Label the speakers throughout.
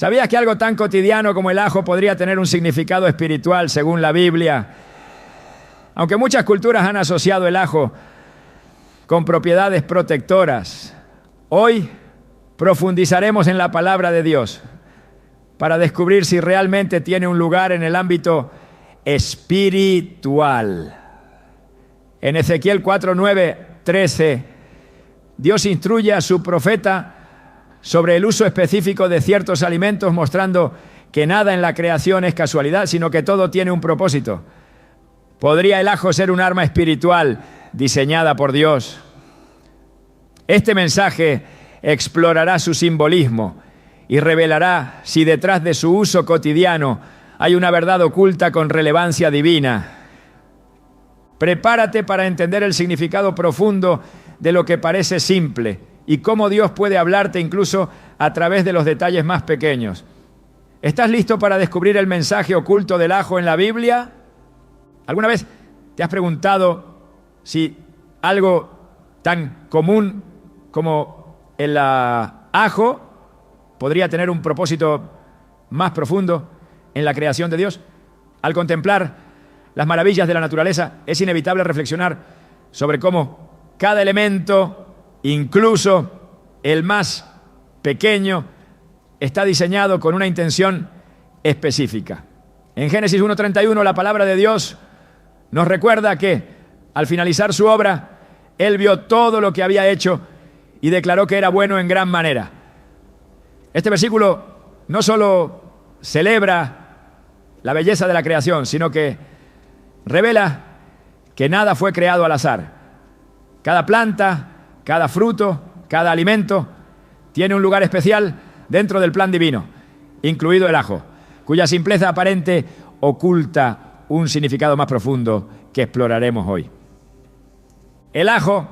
Speaker 1: ¿Sabías que algo tan cotidiano como el ajo podría tener un significado espiritual según la Biblia? Aunque muchas culturas han asociado el ajo con propiedades protectoras, hoy profundizaremos en la palabra de Dios para descubrir si realmente tiene un lugar en el ámbito espiritual. En Ezequiel 4, 9, 13, Dios instruye a su profeta sobre el uso específico de ciertos alimentos, mostrando que nada en la creación es casualidad, sino que todo tiene un propósito. ¿Podría el ajo ser un arma espiritual diseñada por Dios? Este mensaje explorará su simbolismo y revelará si detrás de su uso cotidiano hay una verdad oculta con relevancia divina. Prepárate para entender el significado profundo de lo que parece simple y cómo Dios puede hablarte incluso a través de los detalles más pequeños. ¿Estás listo para descubrir el mensaje oculto del ajo en la Biblia? ¿Alguna vez te has preguntado si algo tan común como el ajo podría tener un propósito más profundo en la creación de Dios? Al contemplar las maravillas de la naturaleza, es inevitable reflexionar sobre cómo cada elemento, incluso el más pequeño, está diseñado con una intención específica. En Génesis 1:31, la palabra de Dios nos recuerda que, al finalizar su obra, Él vio todo lo que había hecho y declaró que era bueno en gran manera. Este versículo no solo celebra la belleza de la creación, sino que revela que nada fue creado al azar. Cada planta, cada fruto, cada alimento tiene un lugar especial dentro del plan divino, incluido el ajo, cuya simpleza aparente oculta un significado más profundo que exploraremos hoy. El ajo,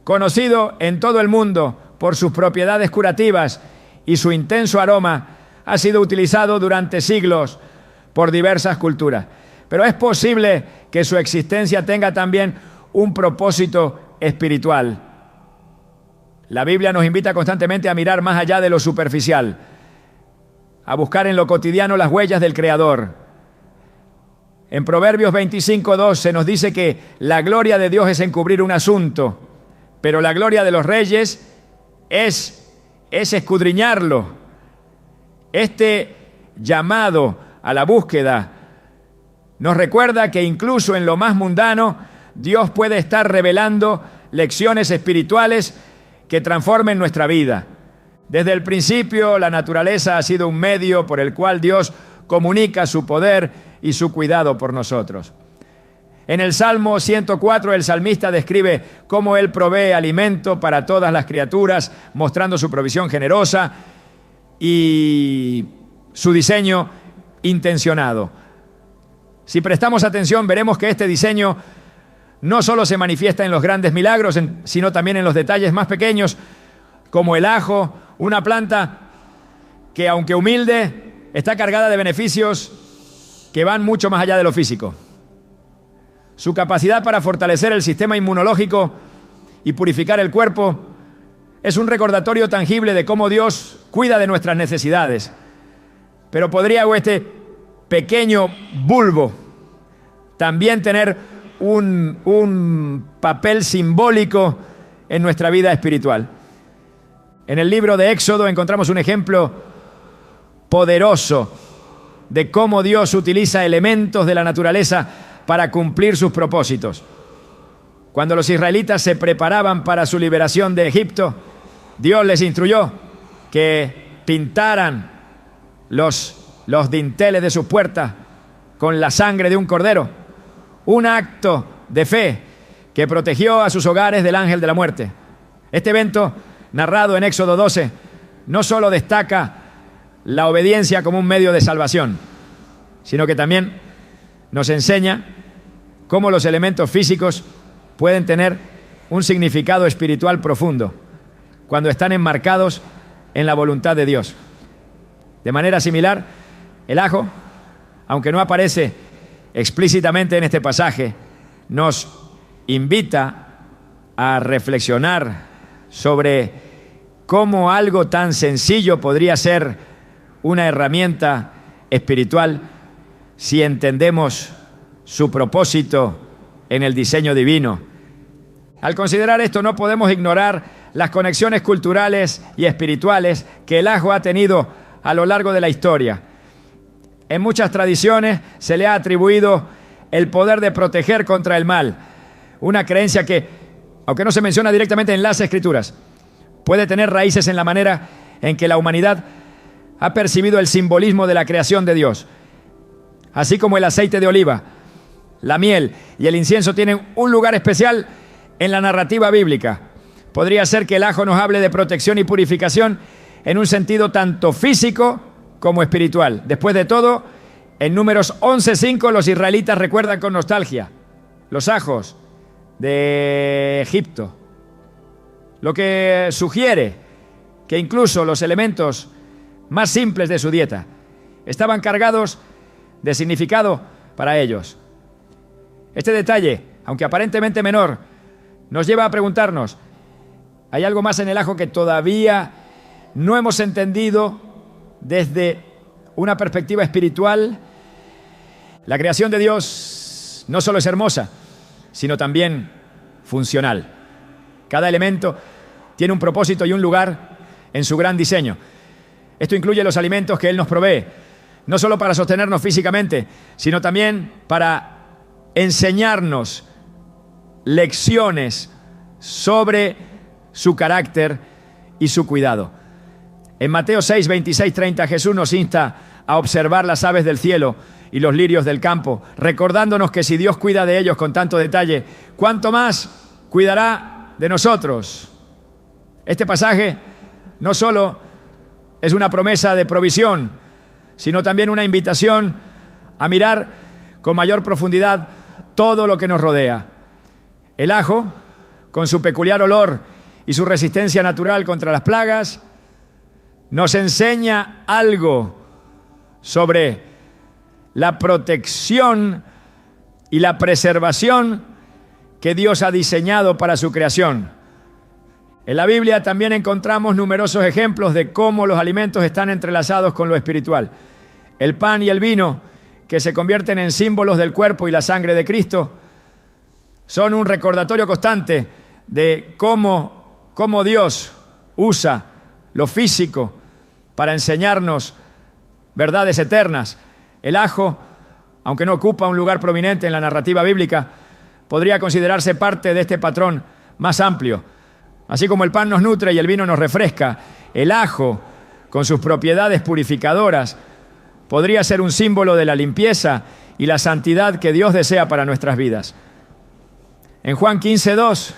Speaker 1: conocido en todo el mundo por sus propiedades curativas y su intenso aroma, ha sido utilizado durante siglos por diversas culturas. Pero es posible que su existencia tenga también un propósito espiritual. La Biblia nos invita constantemente a mirar más allá de lo superficial, a buscar en lo cotidiano las huellas del Creador. En Proverbios 25:2 se nos dice que la gloria de Dios es encubrir un asunto, pero la gloria de los reyes es escudriñarlo. Este llamado a la búsqueda nos recuerda que incluso en lo más mundano, Dios puede estar revelando lecciones espirituales que transformen nuestra vida. Desde el principio, la naturaleza ha sido un medio por el cual Dios comunica su poder y su cuidado por nosotros. En el Salmo 104, el salmista describe cómo Él provee alimento para todas las criaturas, mostrando su provisión generosa y su diseño intencionado. Si prestamos atención, veremos que este diseño no solo se manifiesta en los grandes milagros, sino también en los detalles más pequeños, como el ajo, una planta que, aunque humilde, está cargada de beneficios que van mucho más allá de lo físico. Su capacidad para fortalecer el sistema inmunológico y purificar el cuerpo es un recordatorio tangible de cómo Dios cuida de nuestras necesidades. Pero podría este pequeño bulbo también tener un papel simbólico en nuestra vida espiritual. En el libro de Éxodo encontramos un ejemplo poderoso de cómo Dios utiliza elementos de la naturaleza para cumplir sus propósitos. Cuando los israelitas se preparaban para su liberación de Egipto, Dios les instruyó que pintaran los dinteles de sus puertas con la sangre de un cordero. Un acto de fe que protegió a sus hogares del ángel de la muerte. Este evento, narrado en Éxodo 12, no solo destaca la obediencia como un medio de salvación, sino que también nos enseña cómo los elementos físicos pueden tener un significado espiritual profundo cuando están enmarcados en la voluntad de Dios. De manera similar, el ajo, aunque no aparece explícitamente en este pasaje, nos invita a reflexionar sobre cómo algo tan sencillo podría ser una herramienta espiritual si entendemos su propósito en el diseño divino. Al considerar esto, no podemos ignorar las conexiones culturales y espirituales que el ajo ha tenido a lo largo de la historia. En muchas tradiciones se le ha atribuido el poder de proteger contra el mal, una creencia que, aunque no se menciona directamente en las Escrituras, puede tener raíces en la manera en que la humanidad ha percibido el simbolismo de la creación de Dios. Así como el aceite de oliva, la miel y el incienso tienen un lugar especial en la narrativa bíblica, podría ser que el ajo nos hable de protección y purificación en un sentido tanto físico como espiritual. Después de todo, en Números 11:5 los israelitas recuerdan con nostalgia los ajos de Egipto, lo que sugiere que incluso los elementos más simples de su dieta estaban cargados de significado para ellos. Este detalle, aunque aparentemente menor, nos lleva a preguntarnos, ¿hay algo más en el ajo que todavía no hemos entendido desde una perspectiva espiritual? La creación de Dios no solo es hermosa, sino también funcional. Cada elemento tiene un propósito y un lugar en su gran diseño. Esto incluye los alimentos que Él nos provee, no solo para sostenernos físicamente, sino también para enseñarnos lecciones sobre su carácter y su cuidado. En Mateo 6, 26, 30, Jesús nos insta a observar las aves del cielo y los lirios del campo, recordándonos que si Dios cuida de ellos con tanto detalle, ¿cuánto más cuidará de nosotros? Este pasaje no solo es una promesa de provisión, sino también una invitación a mirar con mayor profundidad todo lo que nos rodea. El ajo, con su peculiar olor y su resistencia natural contra las plagas, nos enseña algo sobre la protección y la preservación que Dios ha diseñado para su creación. En la Biblia también encontramos numerosos ejemplos de cómo los alimentos están entrelazados con lo espiritual. El pan y el vino, que se convierten en símbolos del cuerpo y la sangre de Cristo, son un recordatorio constante de cómo Dios usa lo físico para enseñarnos verdades eternas. El ajo, aunque no ocupa un lugar prominente en la narrativa bíblica, podría considerarse parte de este patrón más amplio. Así como el pan nos nutre y el vino nos refresca, el ajo, con sus propiedades purificadoras, podría ser un símbolo de la limpieza y la santidad que Dios desea para nuestras vidas. En Juan 15:2,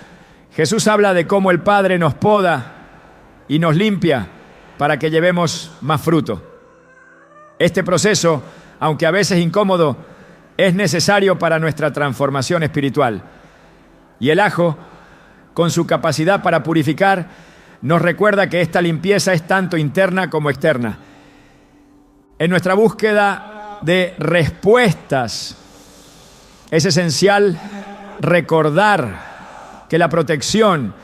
Speaker 1: Jesús habla de cómo el Padre nos poda y nos limpia para que llevemos más fruto. Este proceso, aunque a veces incómodo, es necesario para nuestra transformación espiritual. Y el ajo, con su capacidad para purificar, nos recuerda que esta limpieza es tanto interna como externa. En nuestra búsqueda de respuestas, es esencial recordar que la protección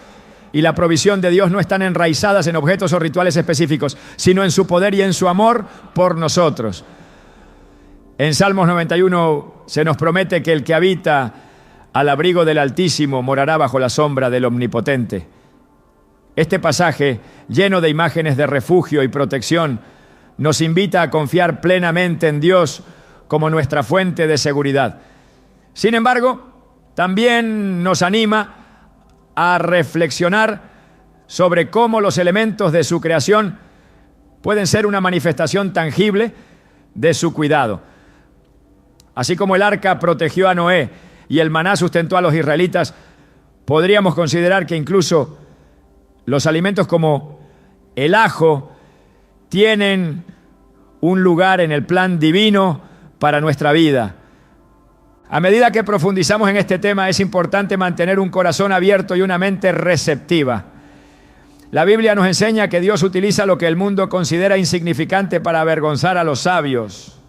Speaker 1: y la provisión de Dios no están enraizadas en objetos o rituales específicos, sino en su poder y en su amor por nosotros. En Salmos 91 se nos promete que el que habita al abrigo del Altísimo morará bajo la sombra del Omnipotente. Este pasaje, lleno de imágenes de refugio y protección, nos invita a confiar plenamente en Dios como nuestra fuente de seguridad. Sin embargo, también nos anima a reflexionar sobre cómo los elementos de su creación pueden ser una manifestación tangible de su cuidado. Así como el arca protegió a Noé y el maná sustentó a los israelitas, podríamos considerar que incluso los alimentos como el ajo tienen un lugar en el plan divino para nuestra vida. A medida que profundizamos en este tema, es importante mantener un corazón abierto y una mente receptiva. La Biblia nos enseña que Dios utiliza lo que el mundo considera insignificante para avergonzar a los sabios,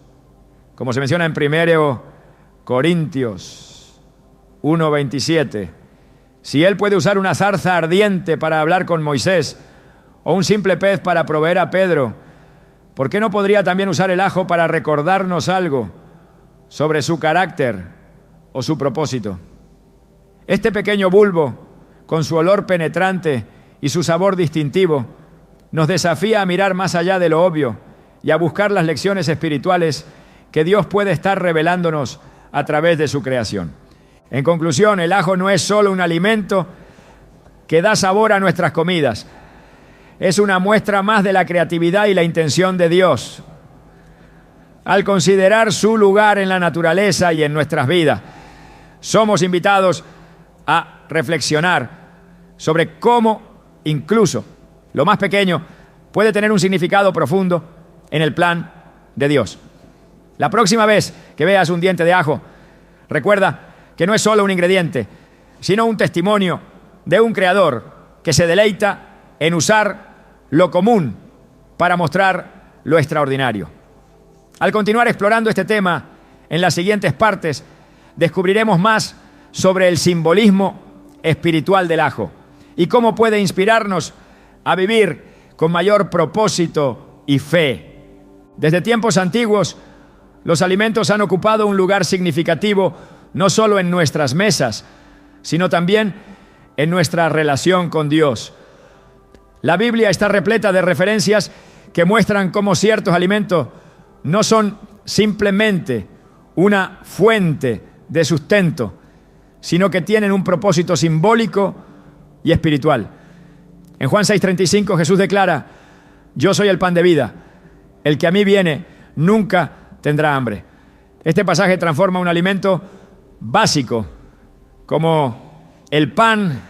Speaker 1: como se menciona en 1 Corintios 1:27. Si Él puede usar una zarza ardiente para hablar con Moisés, o un simple pez para proveer a Pedro, ¿por qué no podría también usar el ajo para recordarnos algo sobre su carácter o su propósito? Este pequeño bulbo, con su olor penetrante y su sabor distintivo, nos desafía a mirar más allá de lo obvio y a buscar las lecciones espirituales que Dios puede estar revelándonos a través de su creación. En conclusión, el ajo no es solo un alimento que da sabor a nuestras comidas. Es una muestra más de la creatividad y la intención de Dios al considerar su lugar en la naturaleza y en nuestras vidas. Somos invitados a reflexionar sobre cómo incluso lo más pequeño puede tener un significado profundo en el plan de Dios. La próxima vez que veas un diente de ajo, recuerda que no es solo un ingrediente, sino un testimonio de un creador que se deleita en usar lo común para mostrar lo extraordinario. Al continuar explorando este tema en las siguientes partes, descubriremos más sobre el simbolismo espiritual del ajo y cómo puede inspirarnos a vivir con mayor propósito y fe. Desde tiempos antiguos, los alimentos han ocupado un lugar significativo no solo en nuestras mesas, sino también en nuestra relación con Dios. La Biblia está repleta de referencias que muestran cómo ciertos alimentos no son simplemente una fuente de sustento, sino que tienen un propósito simbólico y espiritual. En Juan 6:35 Jesús declara: yo soy el pan de vida, el que a mí viene nunca tendrá hambre. Este pasaje transforma un alimento básico como el pan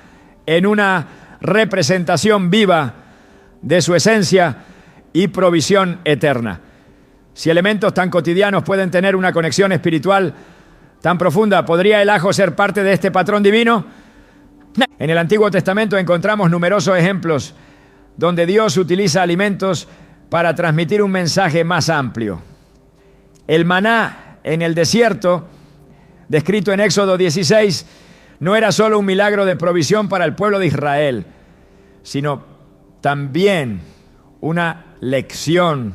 Speaker 1: en una representación viva de su esencia y provisión eterna. Si elementos tan cotidianos pueden tener una conexión espiritual tan profunda, ¿podría el ajo ser parte de este patrón divino? En el Antiguo Testamento encontramos numerosos ejemplos donde Dios utiliza alimentos para transmitir un mensaje más amplio. El maná en el desierto, descrito en Éxodo 16, no era solo un milagro de provisión para el pueblo de Israel, sino también una lección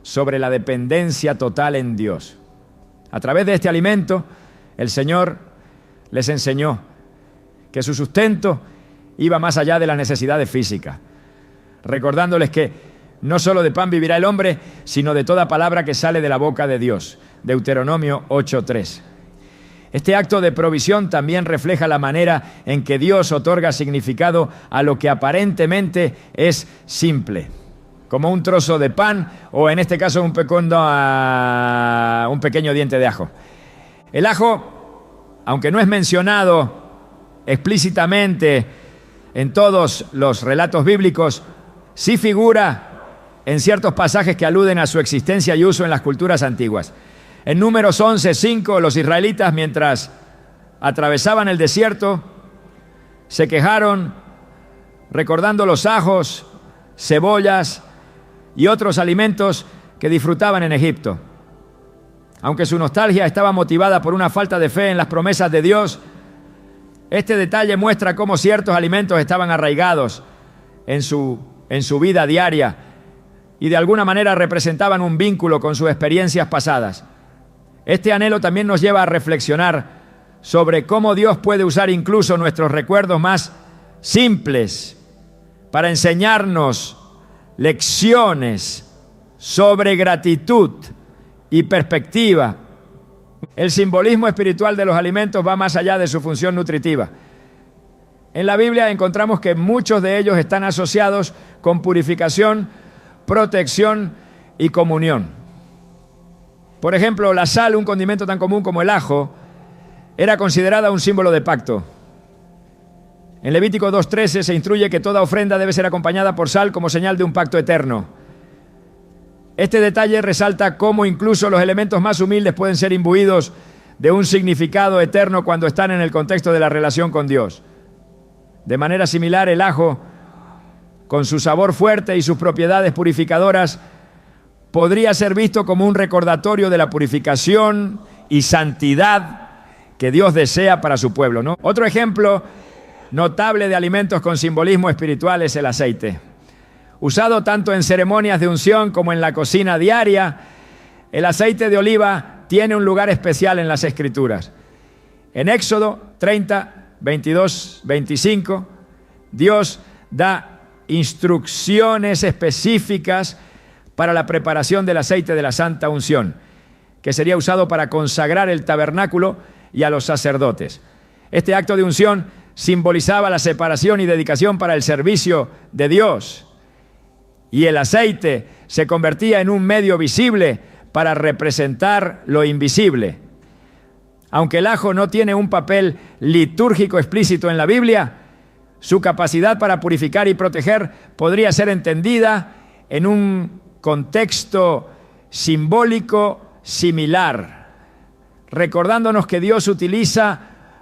Speaker 1: sobre la dependencia total en Dios. A través de este alimento, el Señor les enseñó que su sustento iba más allá de las necesidades físicas, recordándoles que no solo de pan vivirá el hombre, sino de toda palabra que sale de la boca de Dios. Deuteronomio 8:3. Este acto de provisión también refleja la manera en que Dios otorga significado a lo que aparentemente es simple, como un trozo de pan o en este caso un pequeño diente de ajo. El ajo, aunque no es mencionado explícitamente en todos los relatos bíblicos, sí figura en ciertos pasajes que aluden a su existencia y uso en las culturas antiguas. En Números 11:5, los israelitas, mientras atravesaban el desierto, se quejaron recordando los ajos, cebollas y otros alimentos que disfrutaban en Egipto. Aunque su nostalgia estaba motivada por una falta de fe en las promesas de Dios, este detalle muestra cómo ciertos alimentos estaban arraigados en su vida diaria y de alguna manera representaban un vínculo con sus experiencias pasadas. Este anhelo también nos lleva a reflexionar sobre cómo Dios puede usar incluso nuestros recuerdos más simples para enseñarnos lecciones sobre gratitud y perspectiva. El simbolismo espiritual de los alimentos va más allá de su función nutritiva. En la Biblia encontramos que muchos de ellos están asociados con purificación, protección y comunión. Por ejemplo, la sal, un condimento tan común como el ajo, era considerada un símbolo de pacto. En Levítico 2:13 se instruye que toda ofrenda debe ser acompañada por sal como señal de un pacto eterno. Este detalle resalta cómo incluso los elementos más humildes pueden ser imbuidos de un significado eterno cuando están en el contexto de la relación con Dios. De manera similar, el ajo, con su sabor fuerte y sus propiedades purificadoras, podría ser visto como un recordatorio de la purificación y santidad que Dios desea para su pueblo, ¿no? Otro ejemplo notable de alimentos con simbolismo espiritual es el aceite. Usado tanto en ceremonias de unción como en la cocina diaria, el aceite de oliva tiene un lugar especial en las Escrituras. En Éxodo 30, 22, 25, Dios da instrucciones específicas para la preparación del aceite de la santa unción, que sería usado para consagrar el tabernáculo y a los sacerdotes. Este acto de unción simbolizaba la separación y dedicación para el servicio de Dios, y el aceite se convertía en un medio visible para representar lo invisible. Aunque el ajo no tiene un papel litúrgico explícito en la Biblia, su capacidad para purificar y proteger podría ser entendida en un contexto simbólico similar, recordándonos que Dios utiliza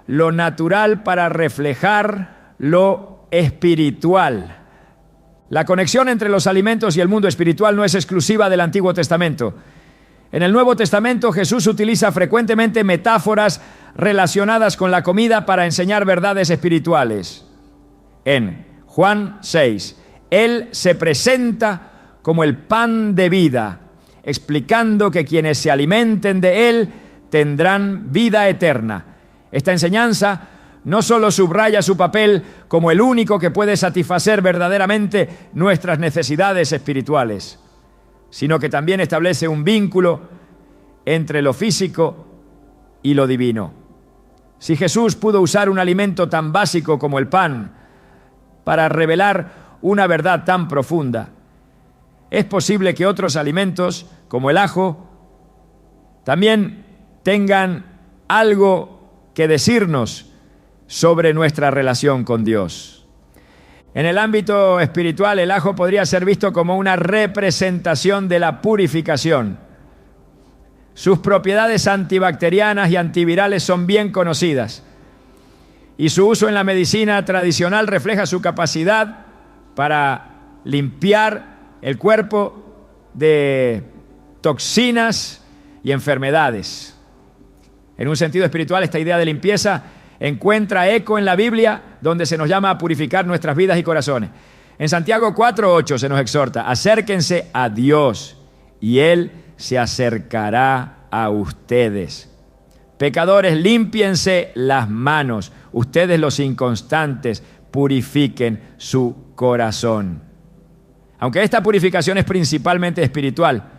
Speaker 1: lo natural para reflejar lo espiritual. La conexión entre los alimentos y el mundo espiritual no es exclusiva del Antiguo Testamento. En el Nuevo Testamento, Jesús utiliza frecuentemente metáforas relacionadas con la comida para enseñar verdades espirituales. En Juan 6, Él se presenta como el pan de vida, explicando que quienes se alimenten de Él tendrán vida eterna. Esta enseñanza no solo subraya su papel como el único que puede satisfacer verdaderamente nuestras necesidades espirituales, sino que también establece un vínculo entre lo físico y lo divino. Si Jesús pudo usar un alimento tan básico como el pan para revelar una verdad tan profunda, es posible que otros alimentos, como el ajo, también tengan algo que decirnos sobre nuestra relación con Dios. En el ámbito espiritual, el ajo podría ser visto como una representación de la purificación. Sus propiedades antibacterianas y antivirales son bien conocidas, y su uso en la medicina tradicional refleja su capacidad para limpiar el cuerpo de toxinas y enfermedades. En un sentido espiritual, esta idea de limpieza encuentra eco en la Biblia, donde se nos llama a purificar nuestras vidas y corazones. En Santiago 4:8 se nos exhorta: acérquense a Dios y Él se acercará a ustedes. Pecadores, límpiense las manos. Ustedes, los inconstantes, purifiquen su corazón. Aunque esta purificación es principalmente espiritual,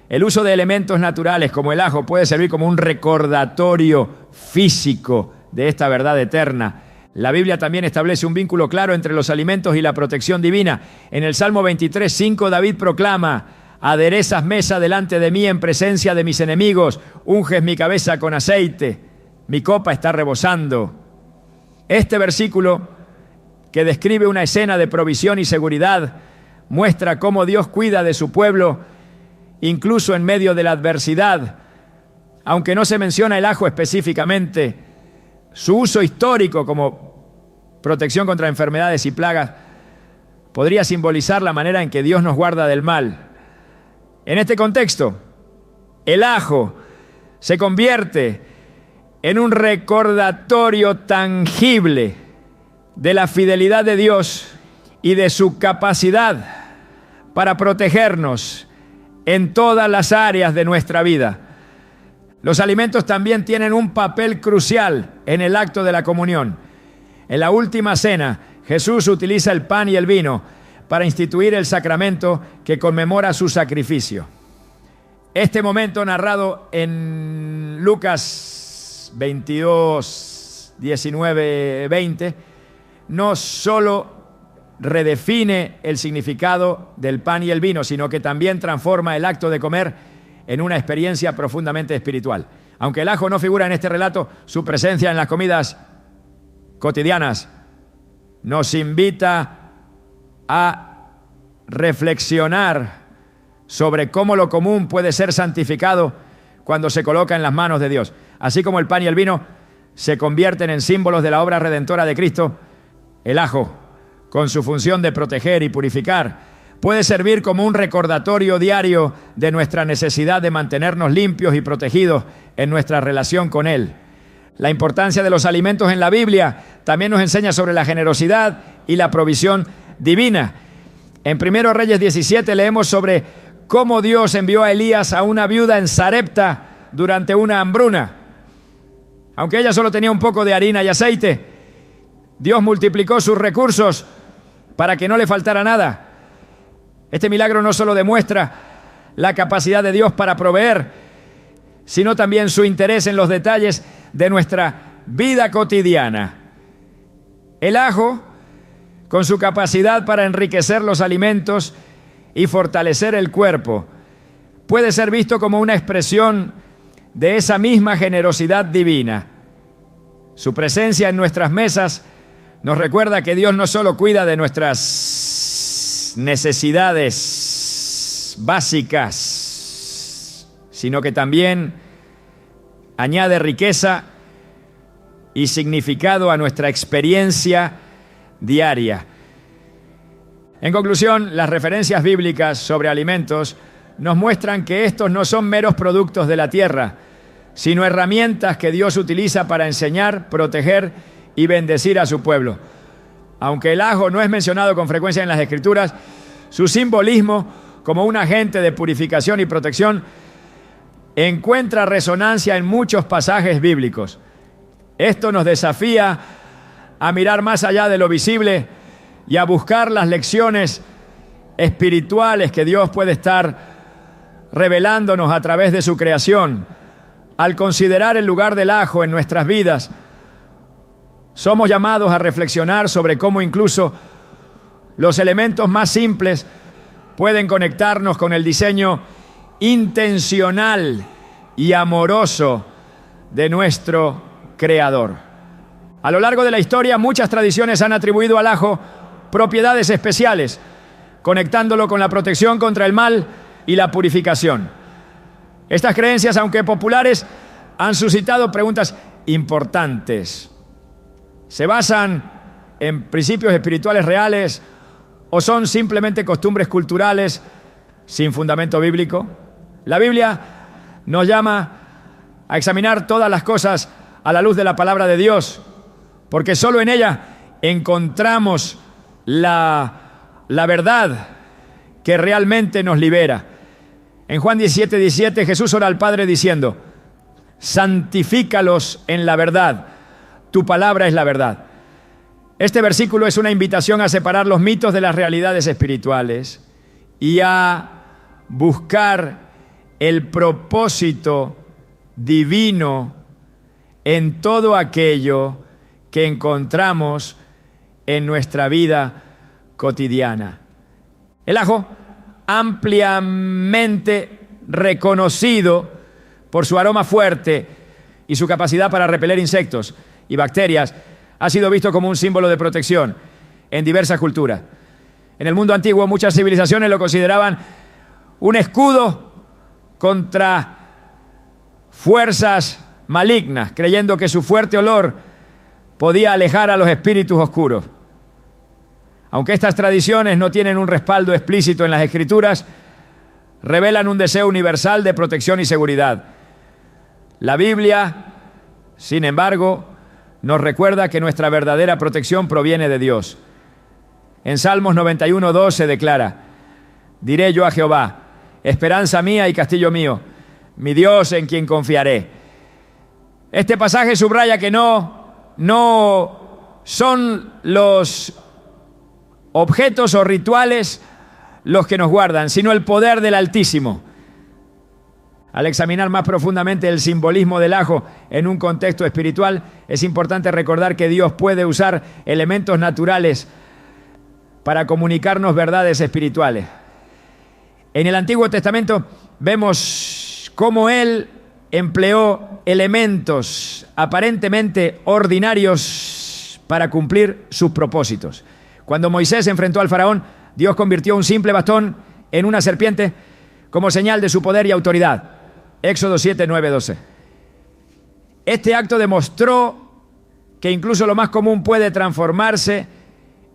Speaker 1: el uso de elementos naturales como el ajo puede servir como un recordatorio físico de esta verdad eterna. La Biblia también establece un vínculo claro entre los alimentos y la protección divina. En el Salmo 23:5 David proclama: aderezas mesa delante de mí en presencia de mis enemigos, unges mi cabeza con aceite, mi copa está rebosando. Este versículo, que describe una escena de provisión y seguridad, muestra cómo Dios cuida de su pueblo incluso en medio de la adversidad. Aunque no se menciona el ajo específicamente, su uso histórico como protección contra enfermedades y plagas podría simbolizar la manera en que Dios nos guarda del mal. En este contexto, el ajo se convierte en un recordatorio tangible de la fidelidad de Dios y de su capacidad para protegernos en todas las áreas de nuestra vida. Los alimentos también tienen un papel crucial en el acto de la comunión. En la última cena, Jesús utiliza el pan y el vino para instituir el sacramento que conmemora su sacrificio. Este momento, narrado en Lucas 22, 19, 20, no solo redefine el significado del pan y el vino, sino que también transforma el acto de comer en una experiencia profundamente espiritual. Aunque el ajo no figura en este relato, su presencia en las comidas cotidianas nos invita a reflexionar sobre cómo lo común puede ser santificado cuando se coloca en las manos de Dios. Así como el pan y el vino se convierten en símbolos de la obra redentora de Cristo, el ajo, con su función de proteger y purificar, puede servir como un recordatorio diario de nuestra necesidad de mantenernos limpios y protegidos en nuestra relación con Él. La importancia de los alimentos en la Biblia también nos enseña sobre la generosidad y la provisión divina. En 1 Reyes 17 leemos sobre cómo Dios envió a Elías a una viuda en Sarepta durante una hambruna. Aunque ella solo tenía un poco de harina y aceite, Dios multiplicó sus recursos para que no le faltara nada. Este milagro no solo demuestra la capacidad de Dios para proveer, sino también su interés en los detalles de nuestra vida cotidiana. El ajo, con su capacidad para enriquecer los alimentos y fortalecer el cuerpo, puede ser visto como una expresión de esa misma generosidad divina. Su presencia en nuestras mesas nos recuerda que Dios no solo cuida de nuestras necesidades básicas, sino que también añade riqueza y significado a nuestra experiencia diaria. En conclusión, las referencias bíblicas sobre alimentos nos muestran que estos no son meros productos de la tierra, sino herramientas que Dios utiliza para enseñar, proteger y bendecir a su pueblo. Aunque el ajo no es mencionado con frecuencia en las Escrituras, su simbolismo como un agente de purificación y protección encuentra resonancia en muchos pasajes bíblicos. Esto nos desafía a mirar más allá de lo visible y a buscar las lecciones espirituales que Dios puede estar revelándonos a través de su creación. Al considerar el lugar del ajo en nuestras vidas, somos llamados a reflexionar sobre cómo incluso los elementos más simples pueden conectarnos con el diseño intencional y amoroso de nuestro Creador. A lo largo de la historia, muchas tradiciones han atribuido al ajo propiedades especiales, conectándolo con la protección contra el mal y la purificación. Estas creencias, aunque populares, han suscitado preguntas importantes. ¿Se basan en principios espirituales reales o son simplemente costumbres culturales sin fundamento bíblico? La Biblia nos llama a examinar todas las cosas a la luz de la palabra de Dios, porque solo en ella encontramos la verdad que realmente nos libera. En Juan 17:17 Jesús ora al Padre diciendo: santifícalos en la verdad, tu palabra es la verdad. Este versículo es una invitación a separar los mitos de las realidades espirituales y a buscar el propósito divino en todo aquello que encontramos en nuestra vida cotidiana. El ajo, ampliamente reconocido por su aroma fuerte y su capacidad para repeler insectos y bacterias, ha sido visto como un símbolo de protección en diversas culturas. En el mundo antiguo, muchas civilizaciones lo consideraban un escudo contra fuerzas malignas, creyendo que su fuerte olor podía alejar a los espíritus oscuros. Aunque estas tradiciones no tienen un respaldo explícito en las Escrituras, revelan un deseo universal de protección y seguridad. La Biblia, sin embargo, nos recuerda que nuestra verdadera protección proviene de Dios. En Salmos 91:2 se declara: diré yo a Jehová, esperanza mía y castillo mío, mi Dios en quien confiaré. Este pasaje subraya que no son los objetos o rituales los que nos guardan, sino el poder del Altísimo. Al examinar más profundamente el simbolismo del ajo en un contexto espiritual, es importante recordar que Dios puede usar elementos naturales para comunicarnos verdades espirituales. En el Antiguo Testamento vemos cómo Él empleó elementos aparentemente ordinarios para cumplir sus propósitos. Cuando Moisés se enfrentó al faraón, Dios convirtió un simple bastón en una serpiente como señal de su poder y autoridad. Éxodo 7:9-12. Este acto demostró que incluso lo más común puede transformarse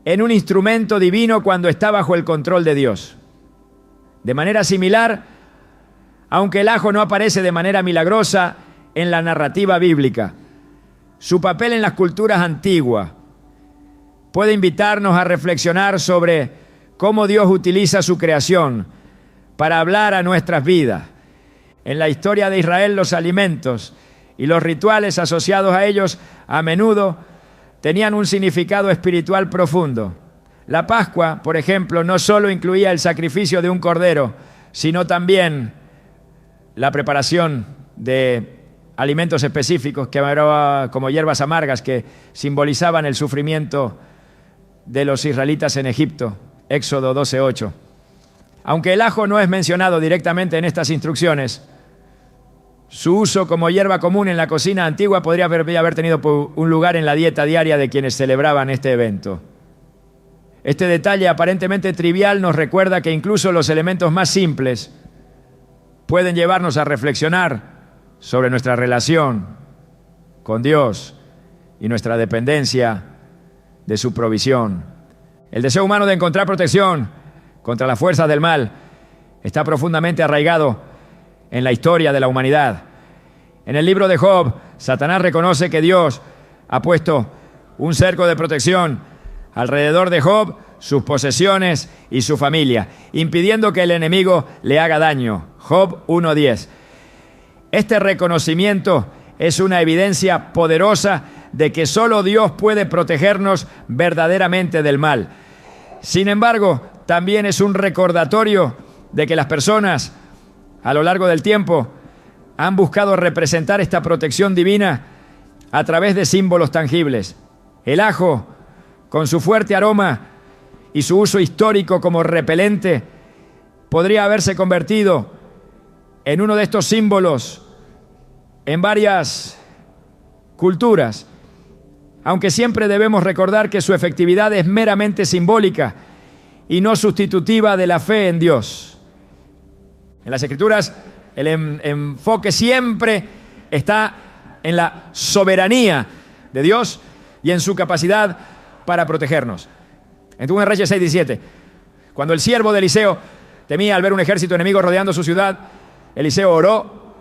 Speaker 1: en un instrumento divino cuando está bajo el control de Dios. De manera similar, aunque el ajo no aparece de manera milagrosa en la narrativa bíblica, su papel en las culturas antiguas puede invitarnos a reflexionar sobre cómo Dios utiliza su creación para hablar a nuestras vidas. En la historia de Israel, los alimentos y los rituales asociados a ellos a menudo tenían un significado espiritual profundo. La Pascua, por ejemplo, no solo incluía el sacrificio de un cordero, sino también la preparación de alimentos específicos que eran como hierbas amargas que simbolizaban el sufrimiento de los israelitas en Egipto, Éxodo 12:8. Aunque el ajo no es mencionado directamente en estas instrucciones, su uso como hierba común en la cocina antigua podría haber tenido un lugar en la dieta diaria de quienes celebraban este evento. Este detalle aparentemente trivial nos recuerda que incluso los elementos más simples pueden llevarnos a reflexionar sobre nuestra relación con Dios y nuestra dependencia de su provisión. El deseo humano de encontrar protección contra las fuerzas del mal está profundamente arraigado en la historia de la humanidad. En el libro de Job, Satanás reconoce que Dios ha puesto un cerco de protección alrededor de Job, sus posesiones y su familia, impidiendo que el enemigo le haga daño. Job 1:10. Este reconocimiento es una evidencia poderosa de que solo Dios puede protegernos verdaderamente del mal. Sin embargo, también es un recordatorio de que las personas a lo largo del tiempo han buscado representar esta protección divina a través de símbolos tangibles. El ajo, con su fuerte aroma y su uso histórico como repelente, podría haberse convertido en uno de estos símbolos en varias culturas, aunque siempre debemos recordar que su efectividad es meramente simbólica y no sustitutiva de la fe en Dios. En las Escrituras, el enfoque siempre está en la soberanía de Dios y en su capacidad para protegernos. En 2 Reyes 6:17, cuando el siervo de Eliseo temía al ver un ejército enemigo rodeando su ciudad, Eliseo oró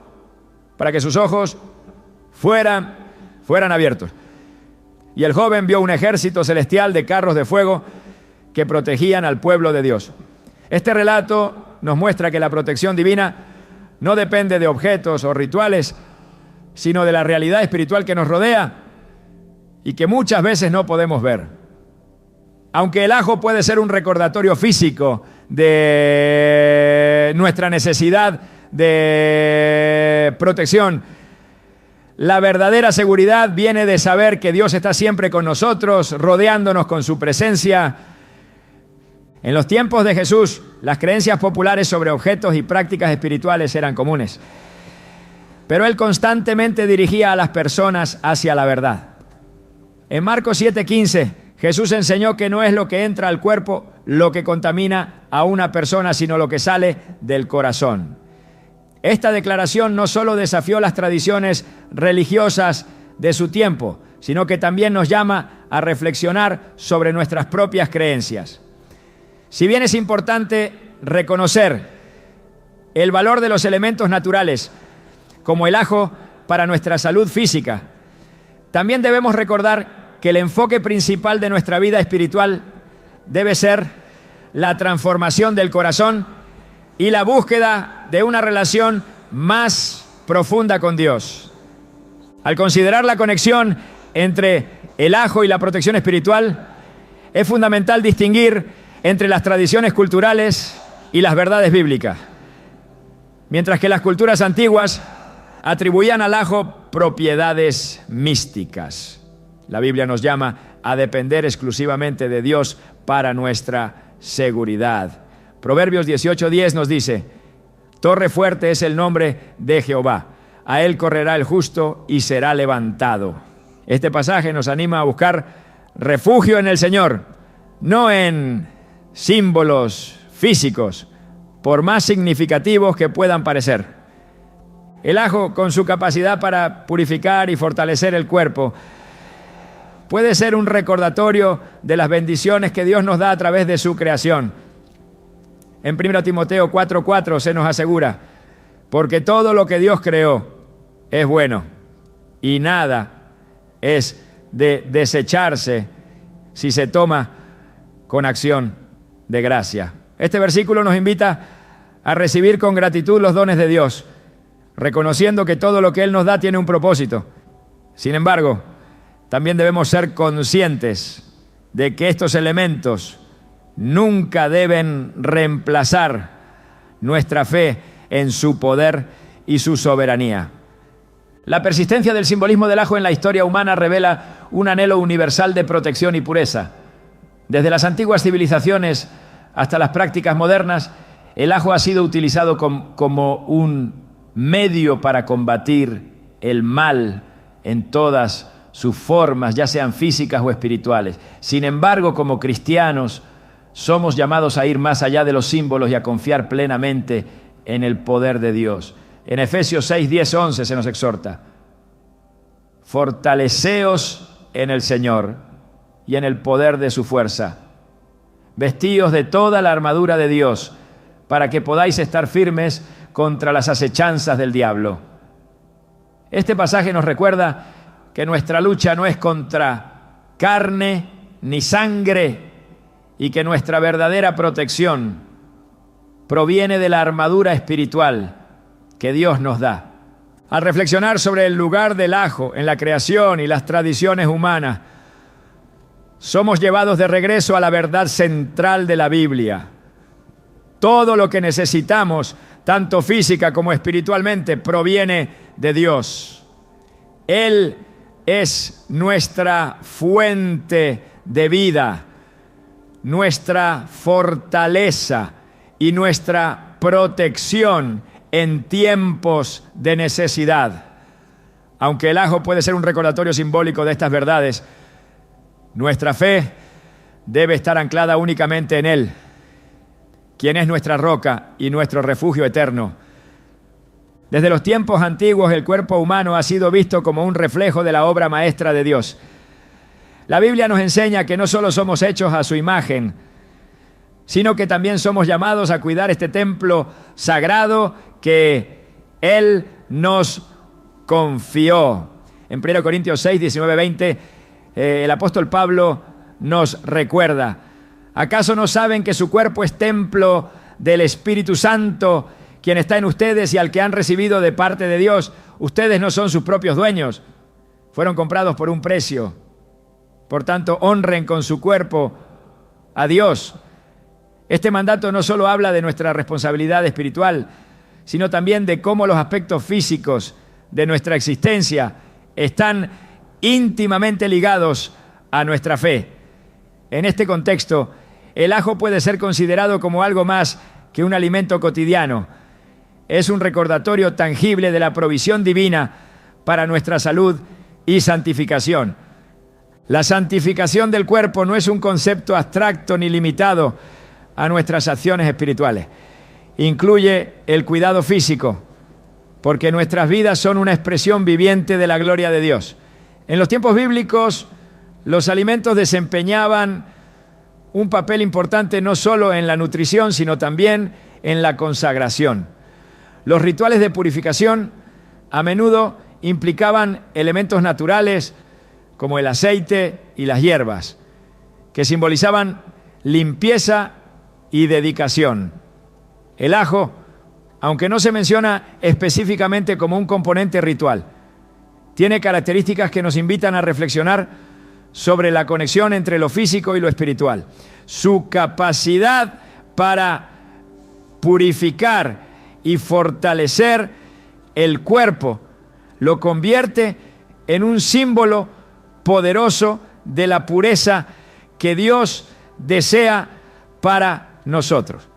Speaker 1: para que sus ojos fueran abiertos. Y el joven vio un ejército celestial de carros de fuego que protegían al pueblo de Dios. Este relato nos muestra que la protección divina no depende de objetos o rituales, sino de la realidad espiritual que nos rodea y que muchas veces no podemos ver. Aunque el ajo puede ser un recordatorio físico de nuestra necesidad de protección, la verdadera seguridad viene de saber que Dios está siempre con nosotros, rodeándonos con su presencia. En los tiempos de Jesús, las creencias populares sobre objetos y prácticas espirituales eran comunes, pero Él constantemente dirigía a las personas hacia la verdad. En Marcos 7:15, Jesús enseñó que no es lo que entra al cuerpo lo que contamina a una persona, sino lo que sale del corazón. Esta declaración no solo desafió las tradiciones religiosas de su tiempo, sino que también nos llama a reflexionar sobre nuestras propias creencias. Si bien es importante reconocer el valor de los elementos naturales, como el ajo para nuestra salud física, también debemos recordar que el enfoque principal de nuestra vida espiritual debe ser la transformación del corazón y la búsqueda de una relación más profunda con Dios. Al considerar la conexión entre el ajo y la protección espiritual, es fundamental distinguir entre las tradiciones culturales y las verdades bíblicas. Mientras que las culturas antiguas atribuían al ajo propiedades místicas, la Biblia nos llama a depender exclusivamente de Dios para nuestra seguridad. Proverbios 18:10 nos dice: torre fuerte es el nombre de Jehová, a él correrá el justo y será levantado. Este pasaje nos anima a buscar refugio en el Señor, no en símbolos físicos, por más significativos que puedan parecer. El ajo, con su capacidad para purificar y fortalecer el cuerpo, puede ser un recordatorio de las bendiciones que Dios nos da a través de su creación. En 1 Timoteo 4:4 se nos asegura: porque todo lo que Dios creó es bueno y nada es de desecharse si se toma con acción. de gracia. Este versículo nos invita a recibir con gratitud los dones de Dios, reconociendo que todo lo que Él nos da tiene un propósito. Sin embargo, también debemos ser conscientes de que estos elementos nunca deben reemplazar nuestra fe en su poder y su soberanía. La persistencia del simbolismo del ajo en la historia humana revela un anhelo universal de protección y pureza. Desde las antiguas civilizaciones hasta las prácticas modernas, el ajo ha sido utilizado como un medio para combatir el mal en todas sus formas, ya sean físicas o espirituales. Sin embargo, como cristianos, somos llamados a ir más allá de los símbolos y a confiar plenamente en el poder de Dios. En Efesios 6, 10, 11 se nos exhorta: fortaleceos en el Señor y en el poder de su fuerza. Vestíos de toda la armadura de Dios, para que podáis estar firmes contra las acechanzas del diablo. Este pasaje nos recuerda que nuestra lucha no es contra carne ni sangre y que nuestra verdadera protección proviene de la armadura espiritual que Dios nos da. Al reflexionar sobre el lugar del ajo en la creación y las tradiciones humanas, somos llevados de regreso a la verdad central de la Biblia. Todo lo que necesitamos, tanto física como espiritualmente, proviene de Dios. Él es nuestra fuente de vida, nuestra fortaleza y nuestra protección en tiempos de necesidad. Aunque el ajo puede ser un recordatorio simbólico de estas verdades, nuestra fe debe estar anclada únicamente en Él, quien es nuestra roca y nuestro refugio eterno. Desde los tiempos antiguos, el cuerpo humano ha sido visto como un reflejo de la obra maestra de Dios. La Biblia nos enseña que no solo somos hechos a su imagen, sino que también somos llamados a cuidar este templo sagrado que Él nos confió. En 1 Corintios 6, 19, 20, el apóstol Pablo nos recuerda: ¿acaso no saben que su cuerpo es templo del Espíritu Santo, quien está en ustedes y al que han recibido de parte de Dios? Ustedes no son sus propios dueños, fueron comprados por un precio. Por tanto, honren con su cuerpo a Dios. Este mandato no solo habla de nuestra responsabilidad espiritual, sino también de cómo los aspectos físicos de nuestra existencia están íntimamente ligados a nuestra fe. En este contexto, el ajo puede ser considerado como algo más que un alimento cotidiano. Es un recordatorio tangible de la provisión divina para nuestra salud y santificación. La santificación del cuerpo no es un concepto abstracto ni limitado a nuestras acciones espirituales. Incluye el cuidado físico, porque nuestras vidas son una expresión viviente de la gloria de Dios. En los tiempos bíblicos, los alimentos desempeñaban un papel importante no solo en la nutrición, sino también en la consagración. Los rituales de purificación a menudo implicaban elementos naturales como el aceite y las hierbas, que simbolizaban limpieza y dedicación. El ajo, aunque no se menciona específicamente como un componente ritual, tiene características que nos invitan a reflexionar sobre la conexión entre lo físico y lo espiritual. Su capacidad para purificar y fortalecer el cuerpo lo convierte en un símbolo poderoso de la pureza que Dios desea para nosotros.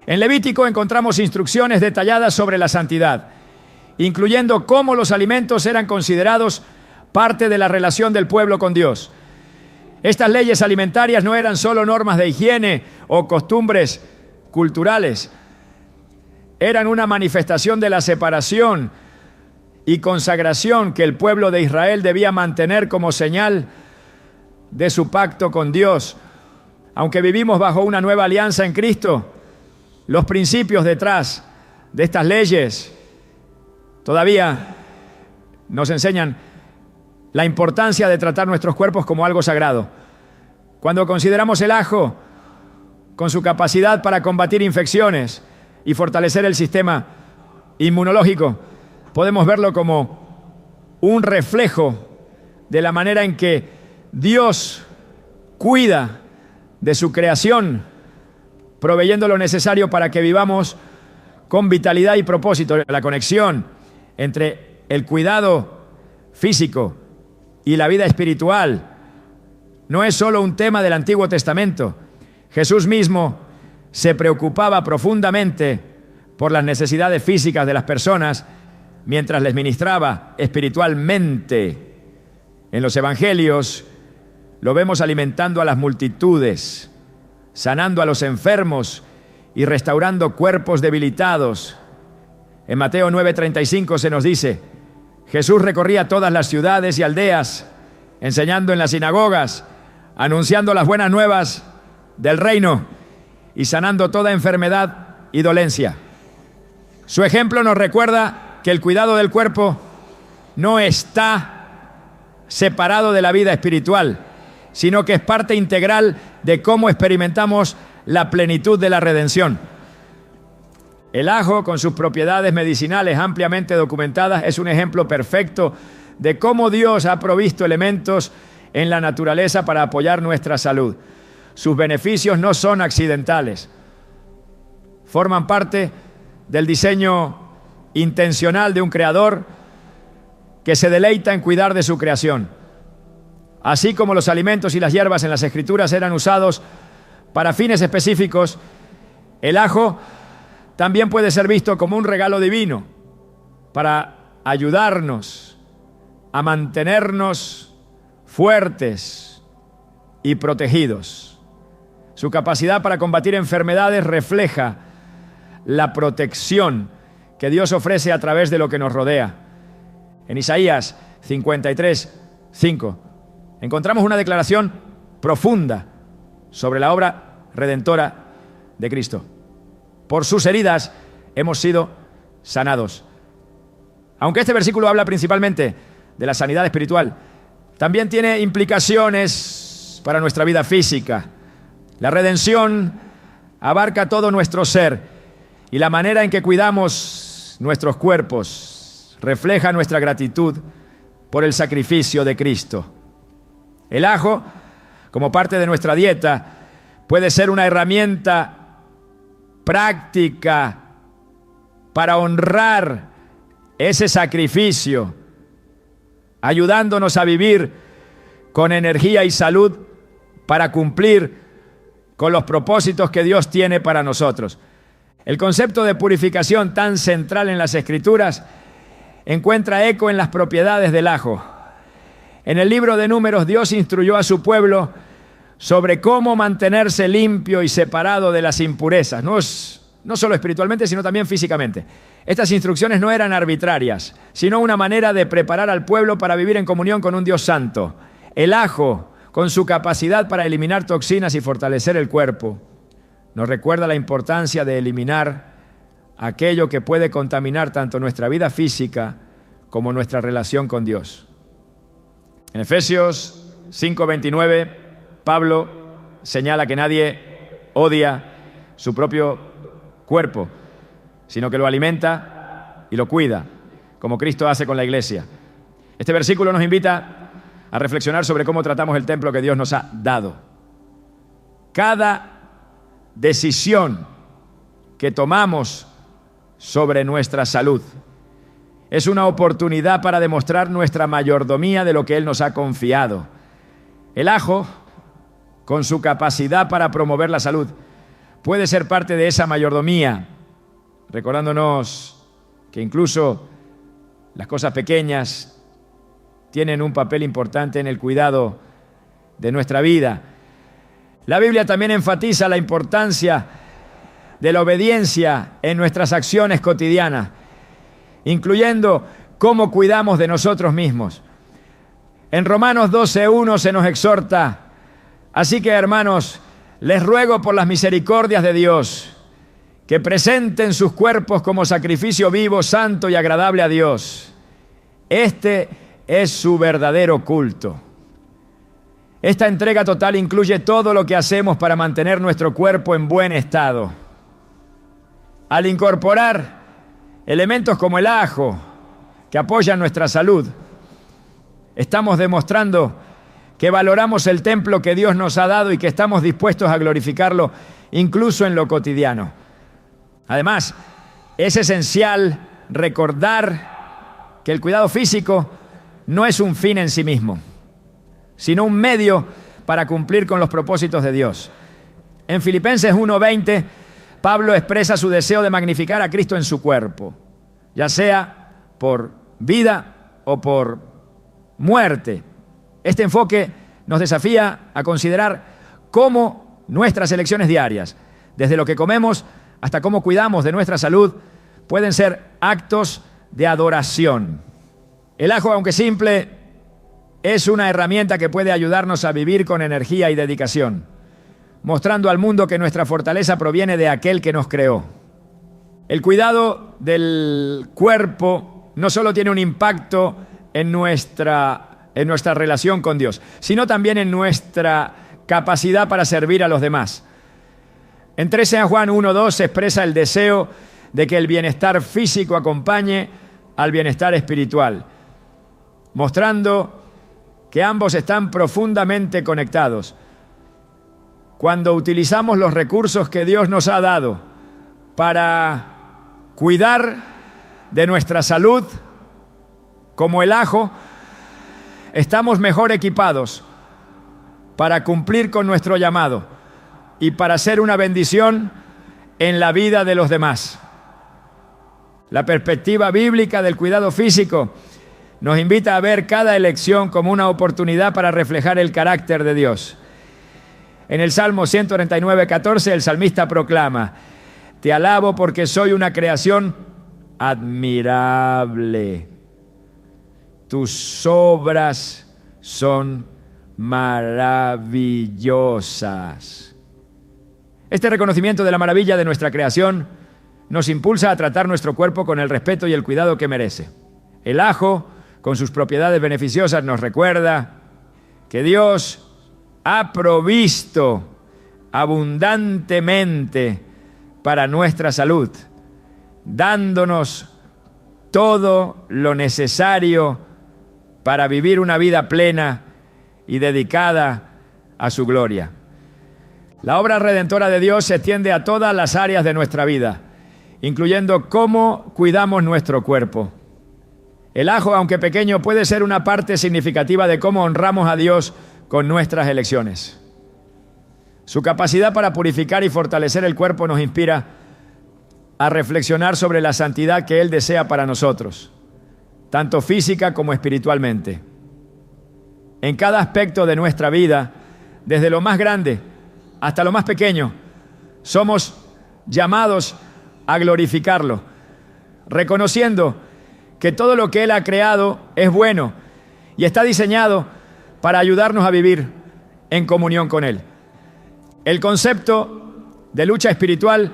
Speaker 1: En Levítico encontramos instrucciones detalladas sobre la santidad, incluyendo cómo los alimentos eran considerados parte de la relación del pueblo con Dios. Estas leyes alimentarias no eran solo normas de higiene o costumbres culturales, eran una manifestación de la separación y consagración que el pueblo de Israel debía mantener como señal de su pacto con Dios. Aunque vivimos bajo una nueva alianza en Cristo, los principios detrás de estas leyes todavía nos enseñan la importancia de tratar nuestros cuerpos como algo sagrado. Cuando consideramos el ajo con su capacidad para combatir infecciones y fortalecer el sistema inmunológico, podemos verlo como un reflejo de la manera en que Dios cuida de su creación, proveyendo lo necesario para que vivamos con vitalidad y propósito. La conexión entre el cuidado físico y la vida espiritual no es solo un tema del Antiguo Testamento. Jesús mismo se preocupaba profundamente por las necesidades físicas de las personas mientras les ministraba espiritualmente. En los evangelios lo vemos alimentando a las multitudes, sanando a los enfermos y restaurando cuerpos debilitados. En Mateo 9:35 se nos dice: Jesús recorría todas las ciudades y aldeas, enseñando en las sinagogas, anunciando las buenas nuevas del reino y sanando toda enfermedad y dolencia. Su ejemplo nos recuerda que el cuidado del cuerpo no está separado de la vida espiritual, sino que es parte integral de cómo experimentamos la plenitud de la redención. El ajo, con sus propiedades medicinales ampliamente documentadas, es un ejemplo perfecto de cómo Dios ha provisto elementos en la naturaleza para apoyar nuestra salud. Sus beneficios no son accidentales, forman parte del diseño intencional de un creador que se deleita en cuidar de su creación. Así como los alimentos y las hierbas en las Escrituras eran usados para fines específicos, el ajo también puede ser visto como un regalo divino para ayudarnos a mantenernos fuertes y protegidos. Su capacidad para combatir enfermedades refleja la protección que Dios ofrece a través de lo que nos rodea. En Isaías 53:5 encontramos una declaración profunda sobre la obra redentora de Cristo. Por sus heridas hemos sido sanados. Aunque este versículo habla principalmente de la sanidad espiritual, también tiene implicaciones para nuestra vida física. La redención abarca todo nuestro ser y la manera en que cuidamos nuestros cuerpos refleja nuestra gratitud por el sacrificio de Cristo. El ajo, como parte de nuestra dieta, puede ser una herramienta práctica para honrar ese sacrificio, ayudándonos a vivir con energía y salud para cumplir con los propósitos que Dios tiene para nosotros. El concepto de purificación tan central en las Escrituras encuentra eco en las propiedades del ajo. En el libro de Números, Dios instruyó a su pueblo sobre cómo mantenerse limpio y separado de las impurezas, no solo espiritualmente, sino también físicamente. Estas instrucciones no eran arbitrarias, sino una manera de preparar al pueblo para vivir en comunión con un Dios santo. El ajo, con su capacidad para eliminar toxinas y fortalecer el cuerpo, nos recuerda la importancia de eliminar aquello que puede contaminar tanto nuestra vida física como nuestra relación con Dios. En Efesios 5:29, Pablo señala que nadie odia su propio cuerpo, sino que lo alimenta y lo cuida, como Cristo hace con la iglesia. Este versículo nos invita a reflexionar sobre cómo tratamos el templo que Dios nos ha dado. Cada decisión que tomamos sobre nuestra salud es una oportunidad para demostrar nuestra mayordomía de lo que Él nos ha confiado. El ajo, con su capacidad para promover la salud, puede ser parte de esa mayordomía, recordándonos que incluso las cosas pequeñas tienen un papel importante en el cuidado de nuestra vida. La Biblia también enfatiza la importancia de la obediencia en nuestras acciones cotidianas, incluyendo cómo cuidamos de nosotros mismos. En Romanos 12:1 se nos exhorta: así que, hermanos, les ruego por las misericordias de Dios que presenten sus cuerpos como sacrificio vivo, santo y agradable a Dios. Este es su verdadero culto. Esta entrega total incluye todo lo que hacemos para mantener nuestro cuerpo en buen estado. Al incorporar elementos como el ajo, que apoyan nuestra salud, estamos demostrando que valoramos el templo que Dios nos ha dado y que estamos dispuestos a glorificarlo incluso en lo cotidiano. Además, es esencial recordar que el cuidado físico no es un fin en sí mismo, sino un medio para cumplir con los propósitos de Dios. En Filipenses 1:20, Pablo expresa su deseo de magnificar a Cristo en su cuerpo, ya sea por vida o por muerte. Este enfoque nos desafía a considerar cómo nuestras elecciones diarias, desde lo que comemos hasta cómo cuidamos de nuestra salud, pueden ser actos de adoración. El ajo, aunque simple, es una herramienta que puede ayudarnos a vivir con energía y dedicación, mostrando al mundo que nuestra fortaleza proviene de aquel que nos creó. El cuidado del cuerpo no solo tiene un impacto en nuestra relación con Dios, sino también en nuestra capacidad para servir a los demás. En 13 Juan 1:2 se expresa el deseo de que el bienestar físico acompañe al bienestar espiritual, mostrando que ambos están profundamente conectados. Cuando utilizamos los recursos que Dios nos ha dado para cuidar de nuestra salud, como el ajo, estamos mejor equipados para cumplir con nuestro llamado y para ser una bendición en la vida de los demás. La perspectiva bíblica del cuidado físico nos invita a ver cada elección como una oportunidad para reflejar el carácter de Dios. En el Salmo 139:14, el salmista proclama: Te alabo porque soy una creación admirable. Tus obras son maravillosas. Este reconocimiento de la maravilla de nuestra creación nos impulsa a tratar nuestro cuerpo con el respeto y el cuidado que merece. El ajo, con sus propiedades beneficiosas, nos recuerda que Dios ha provisto abundantemente para nuestra salud, dándonos todo lo necesario para vivir una vida plena y dedicada a su gloria. La obra redentora de Dios se extiende a todas las áreas de nuestra vida, incluyendo cómo cuidamos nuestro cuerpo. El ajo, aunque pequeño, puede ser una parte significativa de cómo honramos a Dios con nuestras elecciones. Su capacidad para purificar y fortalecer el cuerpo nos inspira a reflexionar sobre la santidad que Él desea para nosotros, tanto física como espiritualmente. En cada aspecto de nuestra vida, desde lo más grande hasta lo más pequeño, somos llamados a glorificarlo, reconociendo que todo lo que Él ha creado es bueno y está diseñado para ayudarnos a vivir en comunión con Él. El concepto de lucha espiritual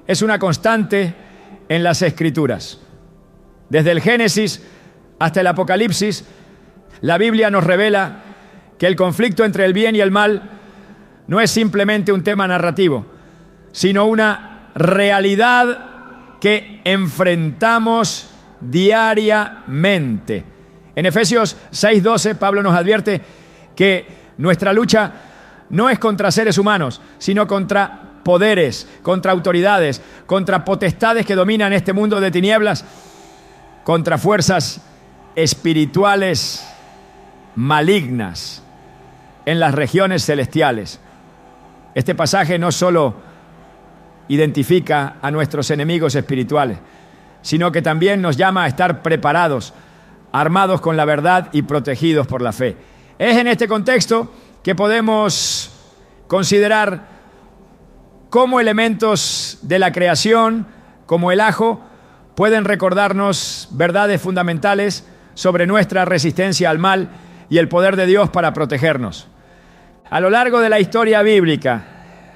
Speaker 1: es una constante en las Escrituras. Desde el Génesis hasta el Apocalipsis, la Biblia nos revela que el conflicto entre el bien y el mal no es simplemente un tema narrativo, sino una realidad que enfrentamos diariamente. En Efesios 6:12, Pablo nos advierte que nuestra lucha no es contra seres humanos, sino contra poderes, contra autoridades, contra potestades que dominan este mundo de tinieblas, contra fuerzas espirituales malignas en las regiones celestiales. Este pasaje no solo identifica a nuestros enemigos espirituales, sino que también nos llama a estar preparados, armados con la verdad y protegidos por la fe. Es en este contexto que podemos considerar cómo elementos de la creación, como el ajo, pueden recordarnos verdades fundamentales sobre nuestra resistencia al mal y el poder de Dios para protegernos. A lo largo de la historia bíblica,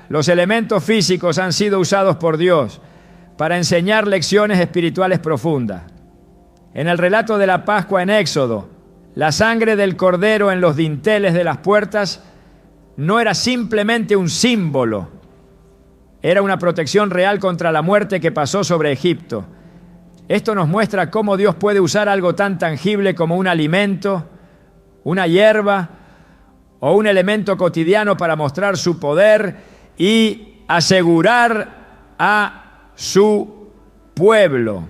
Speaker 1: los elementos físicos han sido usados por Dios para enseñar lecciones espirituales profundas. En el relato de la Pascua en Éxodo, la sangre del cordero en los dinteles de las puertas no era simplemente un símbolo, era una protección real contra la muerte que pasó sobre Egipto. Esto nos muestra cómo Dios puede usar algo tan tangible como un alimento, una hierba o un elemento cotidiano para mostrar su poder y asegurar a su pueblo.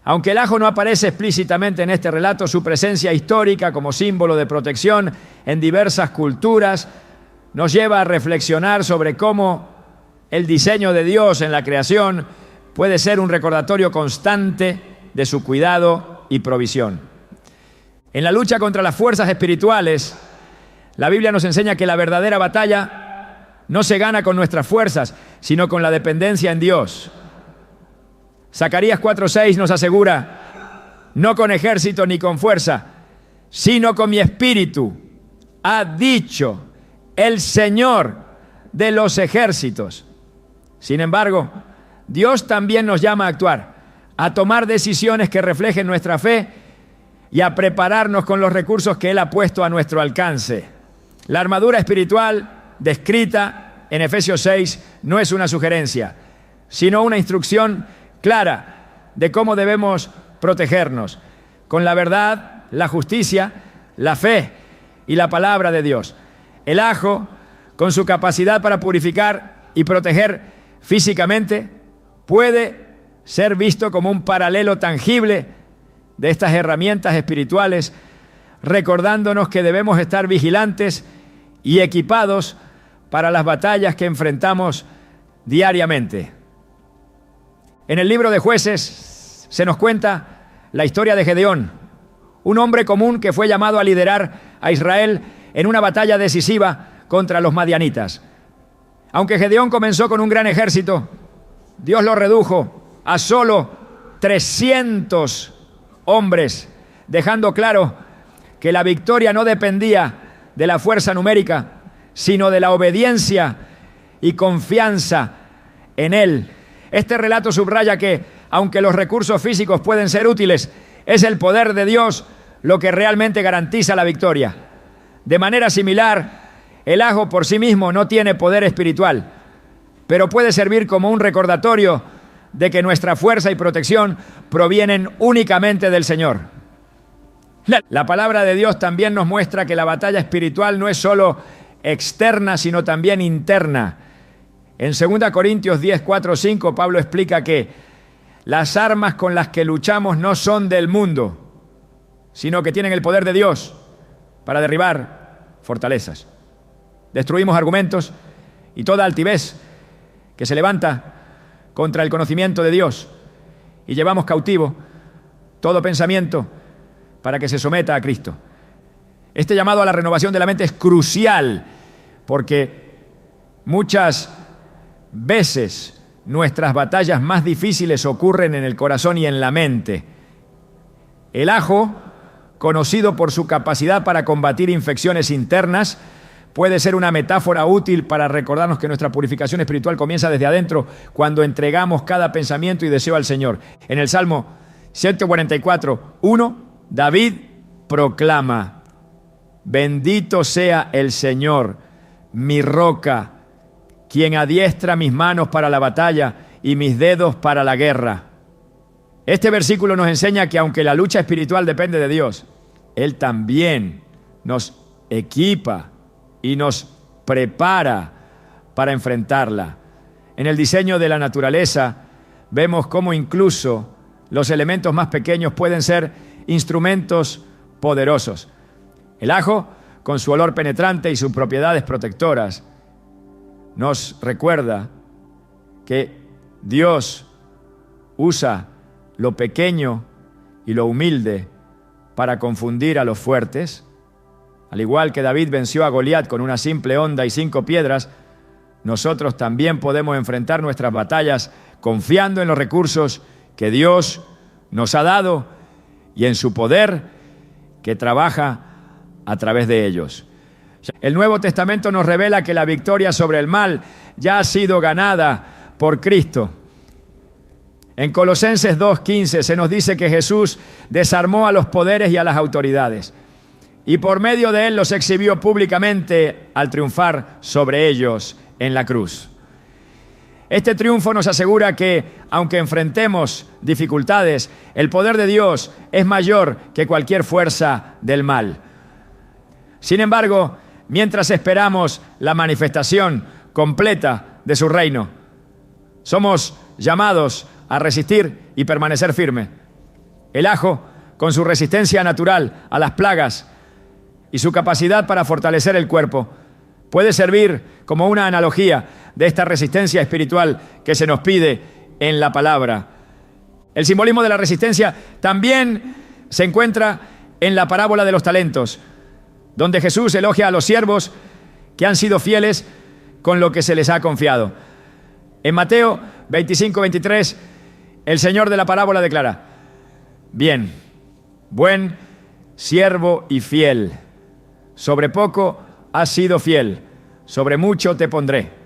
Speaker 1: Aunque el ajo no aparece explícitamente en este relato, su presencia histórica como símbolo de protección en diversas culturas nos lleva a reflexionar sobre cómo el diseño de Dios en la creación puede ser un recordatorio constante de su cuidado y provisión. En la lucha contra las fuerzas espirituales, la Biblia nos enseña que la verdadera batalla no se gana con nuestras fuerzas, sino con la dependencia en Dios. Zacarías 4:6 nos asegura: no con ejército ni con fuerza, sino con mi espíritu, ha dicho el Señor de los ejércitos. Sin embargo, Dios también nos llama a actuar, a tomar decisiones que reflejen nuestra fe y a prepararnos con los recursos que Él ha puesto a nuestro alcance. La armadura espiritual descrita en Efesios 6 no es una sugerencia, sino una instrucción clara de cómo debemos protegernos con la verdad, la justicia, la fe y la palabra de Dios. El ajo, con su capacidad para purificar y proteger físicamente, puede ser visto como un paralelo tangible de estas herramientas espirituales, recordándonos que debemos estar vigilantes y equipados para las batallas que enfrentamos diariamente. En el libro de Jueces se nos cuenta la historia de Gedeón, un hombre común que fue llamado a liderar a Israel en una batalla decisiva contra los madianitas. Aunque Gedeón comenzó con un gran ejército, Dios lo redujo a solo 300 hombres, dejando claro que la victoria no dependía de la fuerza numérica, sino de la obediencia y confianza en Él. Este relato subraya que, aunque los recursos físicos pueden ser útiles, es el poder de Dios lo que realmente garantiza la victoria. De manera similar, el ajo por sí mismo no tiene poder espiritual, pero puede servir como un recordatorio de que nuestra fuerza y protección provienen únicamente del Señor. La palabra de Dios también nos muestra que la batalla espiritual no es solo externa, sino también interna. En 2 Corintios 10, 4, 5, Pablo explica que las armas con las que luchamos no son del mundo, sino que tienen el poder de Dios para derribar fortalezas. Destruimos argumentos y toda altivez que se levanta contra el conocimiento de Dios y llevamos cautivo todo pensamiento para que se someta a Cristo. Este llamado a la renovación de la mente es crucial porque muchas veces nuestras batallas más difíciles ocurren en el corazón y en la mente. El ajo, conocido por su capacidad para combatir infecciones internas, puede ser una metáfora útil para recordarnos que nuestra purificación espiritual comienza desde adentro cuando entregamos cada pensamiento y deseo al Señor. En el Salmo 144, 1, David proclama: bendito sea el Señor, mi roca, quien adiestra mis manos para la batalla y mis dedos para la guerra. Este versículo nos enseña que aunque la lucha espiritual depende de Dios, Él también nos equipa y nos prepara para enfrentarla. En el diseño de la naturaleza vemos cómo incluso los elementos más pequeños pueden ser instrumentos poderosos. El ajo, con su olor penetrante y sus propiedades protectoras, nos recuerda que Dios usa lo pequeño y lo humilde para confundir a los fuertes. Al igual que David venció a Goliat con una simple honda y 5 piedras, nosotros también podemos enfrentar nuestras batallas confiando en los recursos que Dios nos ha dado y en su poder que trabaja a través de ellos. El Nuevo Testamento nos revela que la victoria sobre el mal ya ha sido ganada por Cristo. En Colosenses 2:15 se nos dice que Jesús desarmó a los poderes y a las autoridades. y por medio de él los exhibió públicamente al triunfar sobre ellos en la cruz. Este triunfo nos asegura que, aunque enfrentemos dificultades, el poder de Dios es mayor que cualquier fuerza del mal. Sin embargo, mientras esperamos la manifestación completa de su reino, somos llamados a resistir y permanecer firme. El ajo, con su resistencia natural a las plagas y su capacidad para fortalecer el cuerpo, puede servir como una analogía de esta resistencia espiritual que se nos pide en la palabra. El simbolismo de la resistencia también se encuentra en la parábola de los talentos, donde Jesús elogia a los siervos que han sido fieles con lo que se les ha confiado. En Mateo 25-23, el Señor de la parábola declara: bien, buen siervo y fiel, sobre poco has sido fiel, sobre mucho te pondré.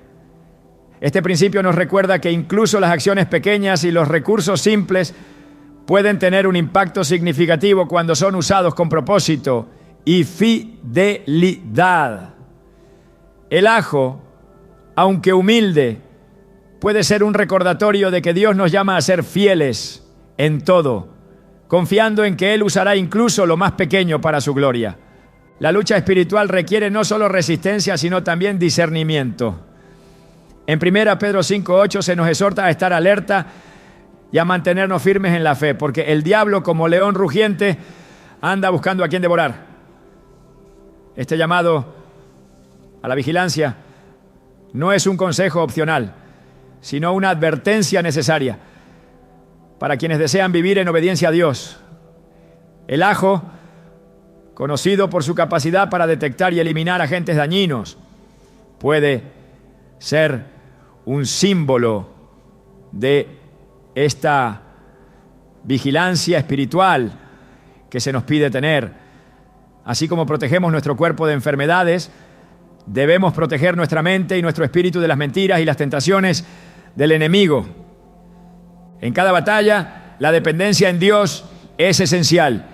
Speaker 1: Este principio nos recuerda que incluso las acciones pequeñas y los recursos simples pueden tener un impacto significativo cuando son usados con propósito y fidelidad. El ajo, aunque humilde, puede ser un recordatorio de que Dios nos llama a ser fieles en todo, confiando en que Él usará incluso lo más pequeño para su gloria. La lucha espiritual requiere no solo resistencia, sino también discernimiento. En 1 Pedro 5:8 se nos exhorta a estar alerta y a mantenernos firmes en la fe, porque el diablo, como león rugiente, anda buscando a quien devorar. Este llamado a la vigilancia no es un consejo opcional, sino una advertencia necesaria para quienes desean vivir en obediencia a Dios. El ajo, conocido por su capacidad para detectar y eliminar agentes dañinos, puede ser un símbolo de esta vigilancia espiritual que se nos pide tener. Así como protegemos nuestro cuerpo de enfermedades, debemos proteger nuestra mente y nuestro espíritu de las mentiras y las tentaciones del enemigo. En cada batalla, la dependencia en Dios es esencial.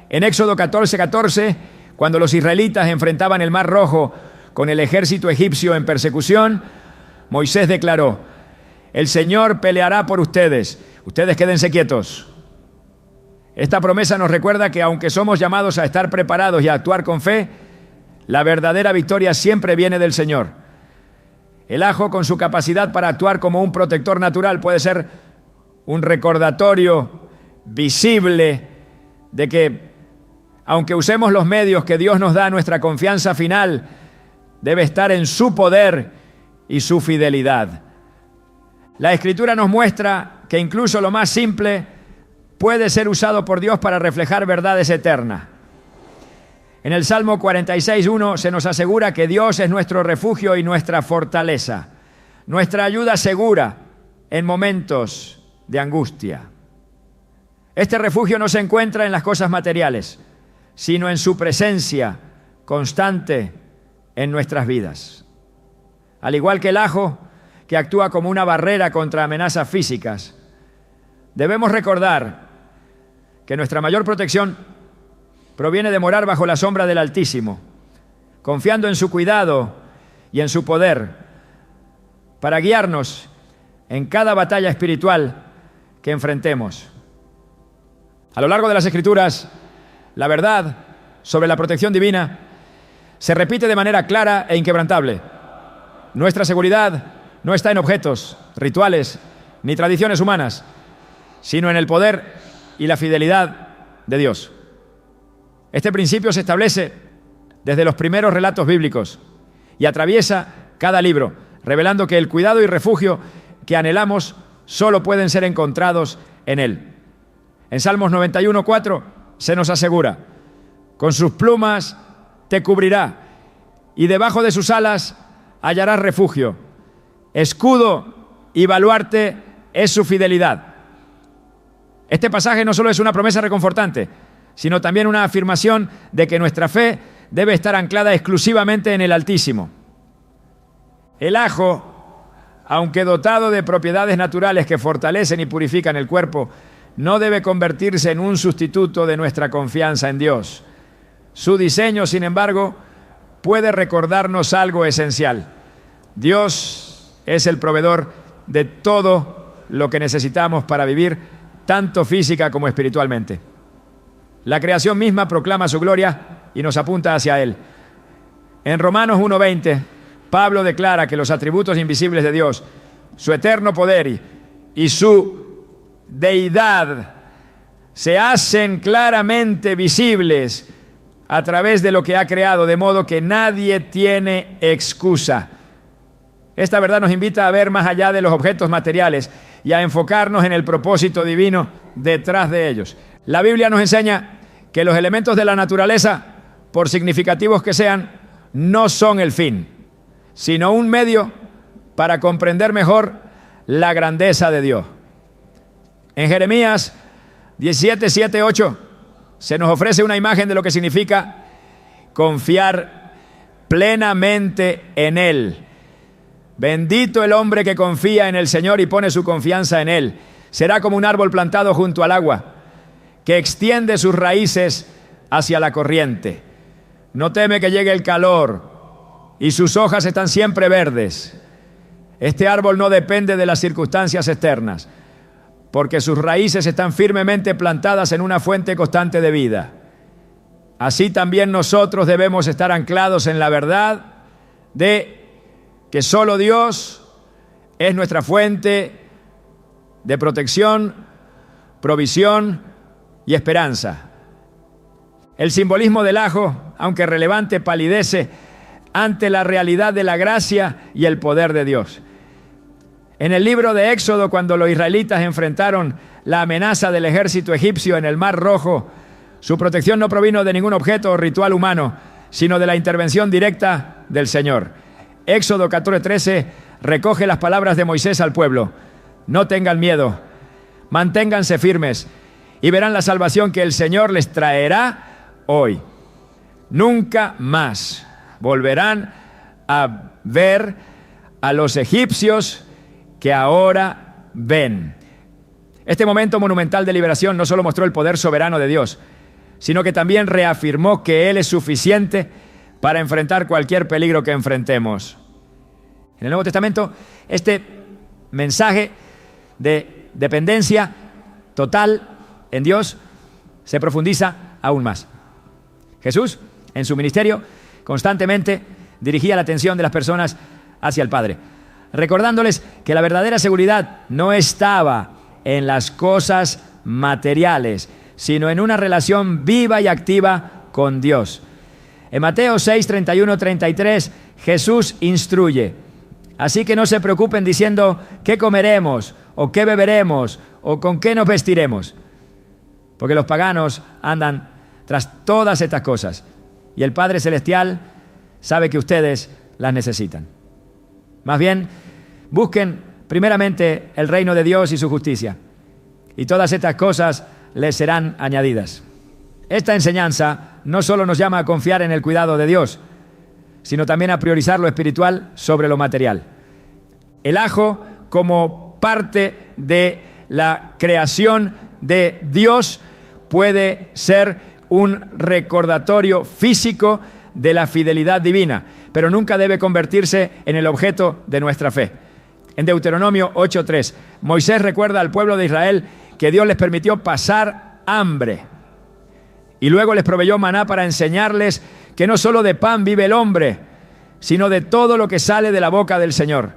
Speaker 1: En Éxodo 14:14, cuando los israelitas enfrentaban el Mar Rojo con el ejército egipcio en persecución, Moisés declaró: el Señor peleará por ustedes, ustedes quédense quietos. Esta promesa nos recuerda que aunque somos llamados a estar preparados y a actuar con fe, la verdadera victoria siempre viene del Señor. El ajo, con su capacidad para actuar como un protector natural, puede ser un recordatorio visible de que, aunque usemos los medios que Dios nos da, nuestra confianza final debe estar en su poder y su fidelidad. La Escritura nos muestra que incluso lo más simple puede ser usado por Dios para reflejar verdades eternas. En el Salmo 46:1 se nos asegura que Dios es nuestro refugio y nuestra fortaleza, nuestra ayuda segura en momentos de angustia. Este refugio no se encuentra en las cosas materiales, sino en su presencia constante en nuestras vidas. Al igual que el ajo, que actúa como una barrera contra amenazas físicas, debemos recordar que nuestra mayor protección proviene de morar bajo la sombra del Altísimo, confiando en su cuidado y en su poder para guiarnos en cada batalla espiritual que enfrentemos. A lo largo de las Escrituras, la verdad sobre la protección divina se repite de manera clara e inquebrantable. Nuestra seguridad no está en objetos, rituales ni tradiciones humanas, sino en el poder y la fidelidad de Dios. Este principio se establece desde los primeros relatos bíblicos y atraviesa cada libro, revelando que el cuidado y refugio que anhelamos solo pueden ser encontrados en Él. En Salmos 91:4 se nos asegura: con sus plumas te cubrirá y debajo de sus alas hallarás refugio. Escudo y baluarte es su fidelidad. Este pasaje no solo es una promesa reconfortante, sino también una afirmación de que nuestra fe debe estar anclada exclusivamente en el Altísimo. El ajo, aunque dotado de propiedades naturales que fortalecen y purifican el cuerpo, no debe convertirse en un sustituto de nuestra confianza en Dios. Su diseño, sin embargo, puede recordarnos algo esencial. Dios es el proveedor de todo lo que necesitamos para vivir, tanto física como espiritualmente. La creación misma proclama su gloria y nos apunta hacia Él. En Romanos 1:20, Pablo declara que los atributos invisibles de Dios, su eterno poder y su deidad, se hacen claramente visibles a través de lo que ha creado, de modo que nadie tiene excusa. Esta verdad nos invita a ver más allá de los objetos materiales y a enfocarnos en el propósito divino detrás de ellos. La Biblia nos enseña que los elementos de la naturaleza, por significativos que sean, no son el fin, sino un medio para comprender mejor la grandeza de Dios. En Jeremías 17, 7, 8 se nos ofrece una imagen de lo que significa confiar plenamente en Él. Bendito el hombre que confía en el Señor y pone su confianza en Él. Será como un árbol plantado junto al agua, que extiende sus raíces hacia la corriente. No teme que llegue el calor y sus hojas están siempre verdes. Este árbol no depende de las circunstancias externas, porque sus raíces están firmemente plantadas en una fuente constante de vida. Así también nosotros debemos estar anclados en la verdad de que solo Dios es nuestra fuente de protección, provisión y esperanza. El simbolismo del ajo, aunque relevante, palidece ante la realidad de la gracia y el poder de Dios. En el libro de Éxodo, cuando los israelitas enfrentaron la amenaza del ejército egipcio en el Mar Rojo, su protección no provino de ningún objeto o ritual humano, sino de la intervención directa del Señor. Éxodo 14:13 recoge las palabras de Moisés al pueblo: no tengan miedo, manténganse firmes y verán la salvación que el Señor les traerá hoy. Nunca más volverán a ver a los egipcios que ahora ven. Este momento monumental de liberación no solo mostró el poder soberano de Dios, sino que también reafirmó que Él es suficiente para enfrentar cualquier peligro que enfrentemos. En el Nuevo Testamento, este mensaje de dependencia total en Dios se profundiza aún más. Jesús, en su ministerio, constantemente dirigía la atención de las personas hacia el Padre, recordándoles que la verdadera seguridad no estaba en las cosas materiales, sino en una relación viva y activa con Dios. En Mateo 6, 31, 33, Jesús instruye: así que no se preocupen diciendo qué comeremos, o qué beberemos, o con qué nos vestiremos, porque los paganos andan tras todas estas cosas, y el Padre Celestial sabe que ustedes las necesitan. Más bien, busquen primeramente el reino de Dios y su justicia, y todas estas cosas les serán añadidas. Esta enseñanza no solo nos llama a confiar en el cuidado de Dios, sino también a priorizar lo espiritual sobre lo material. El ajo, como parte de la creación de Dios, puede ser un recordatorio físico de la fidelidad divina, pero nunca debe convertirse en el objeto de nuestra fe. En Deuteronomio 8:3, Moisés recuerda al pueblo de Israel que Dios les permitió pasar hambre y luego les proveyó maná para enseñarles que no solo de pan vive el hombre, sino de todo lo que sale de la boca del Señor.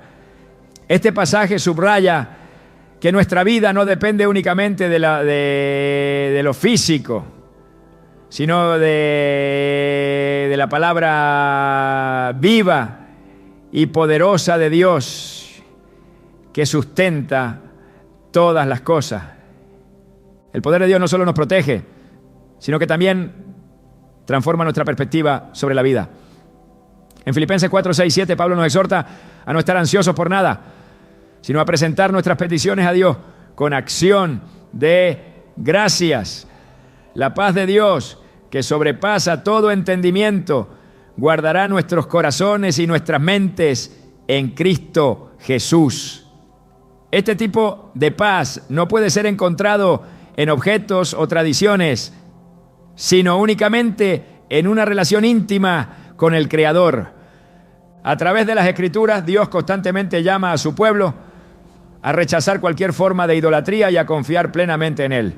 Speaker 1: Este pasaje subraya que nuestra vida no depende únicamente de lo físico, sino de la palabra viva y poderosa de Dios que sustenta todas las cosas. El poder de Dios no solo nos protege, sino que también transforma nuestra perspectiva sobre la vida. En Filipenses 4, 6, 7, Pablo nos exhorta a no estar ansiosos por nada, sino a presentar nuestras peticiones a Dios con acción de gracias. La paz de Dios, que sobrepasa todo entendimiento, guardará nuestros corazones y nuestras mentes en Cristo Jesús. Este tipo de paz no puede ser encontrado en objetos o tradiciones, sino únicamente en una relación íntima con el Creador. A través de las Escrituras, Dios constantemente llama a su pueblo a rechazar cualquier forma de idolatría y a confiar plenamente en Él.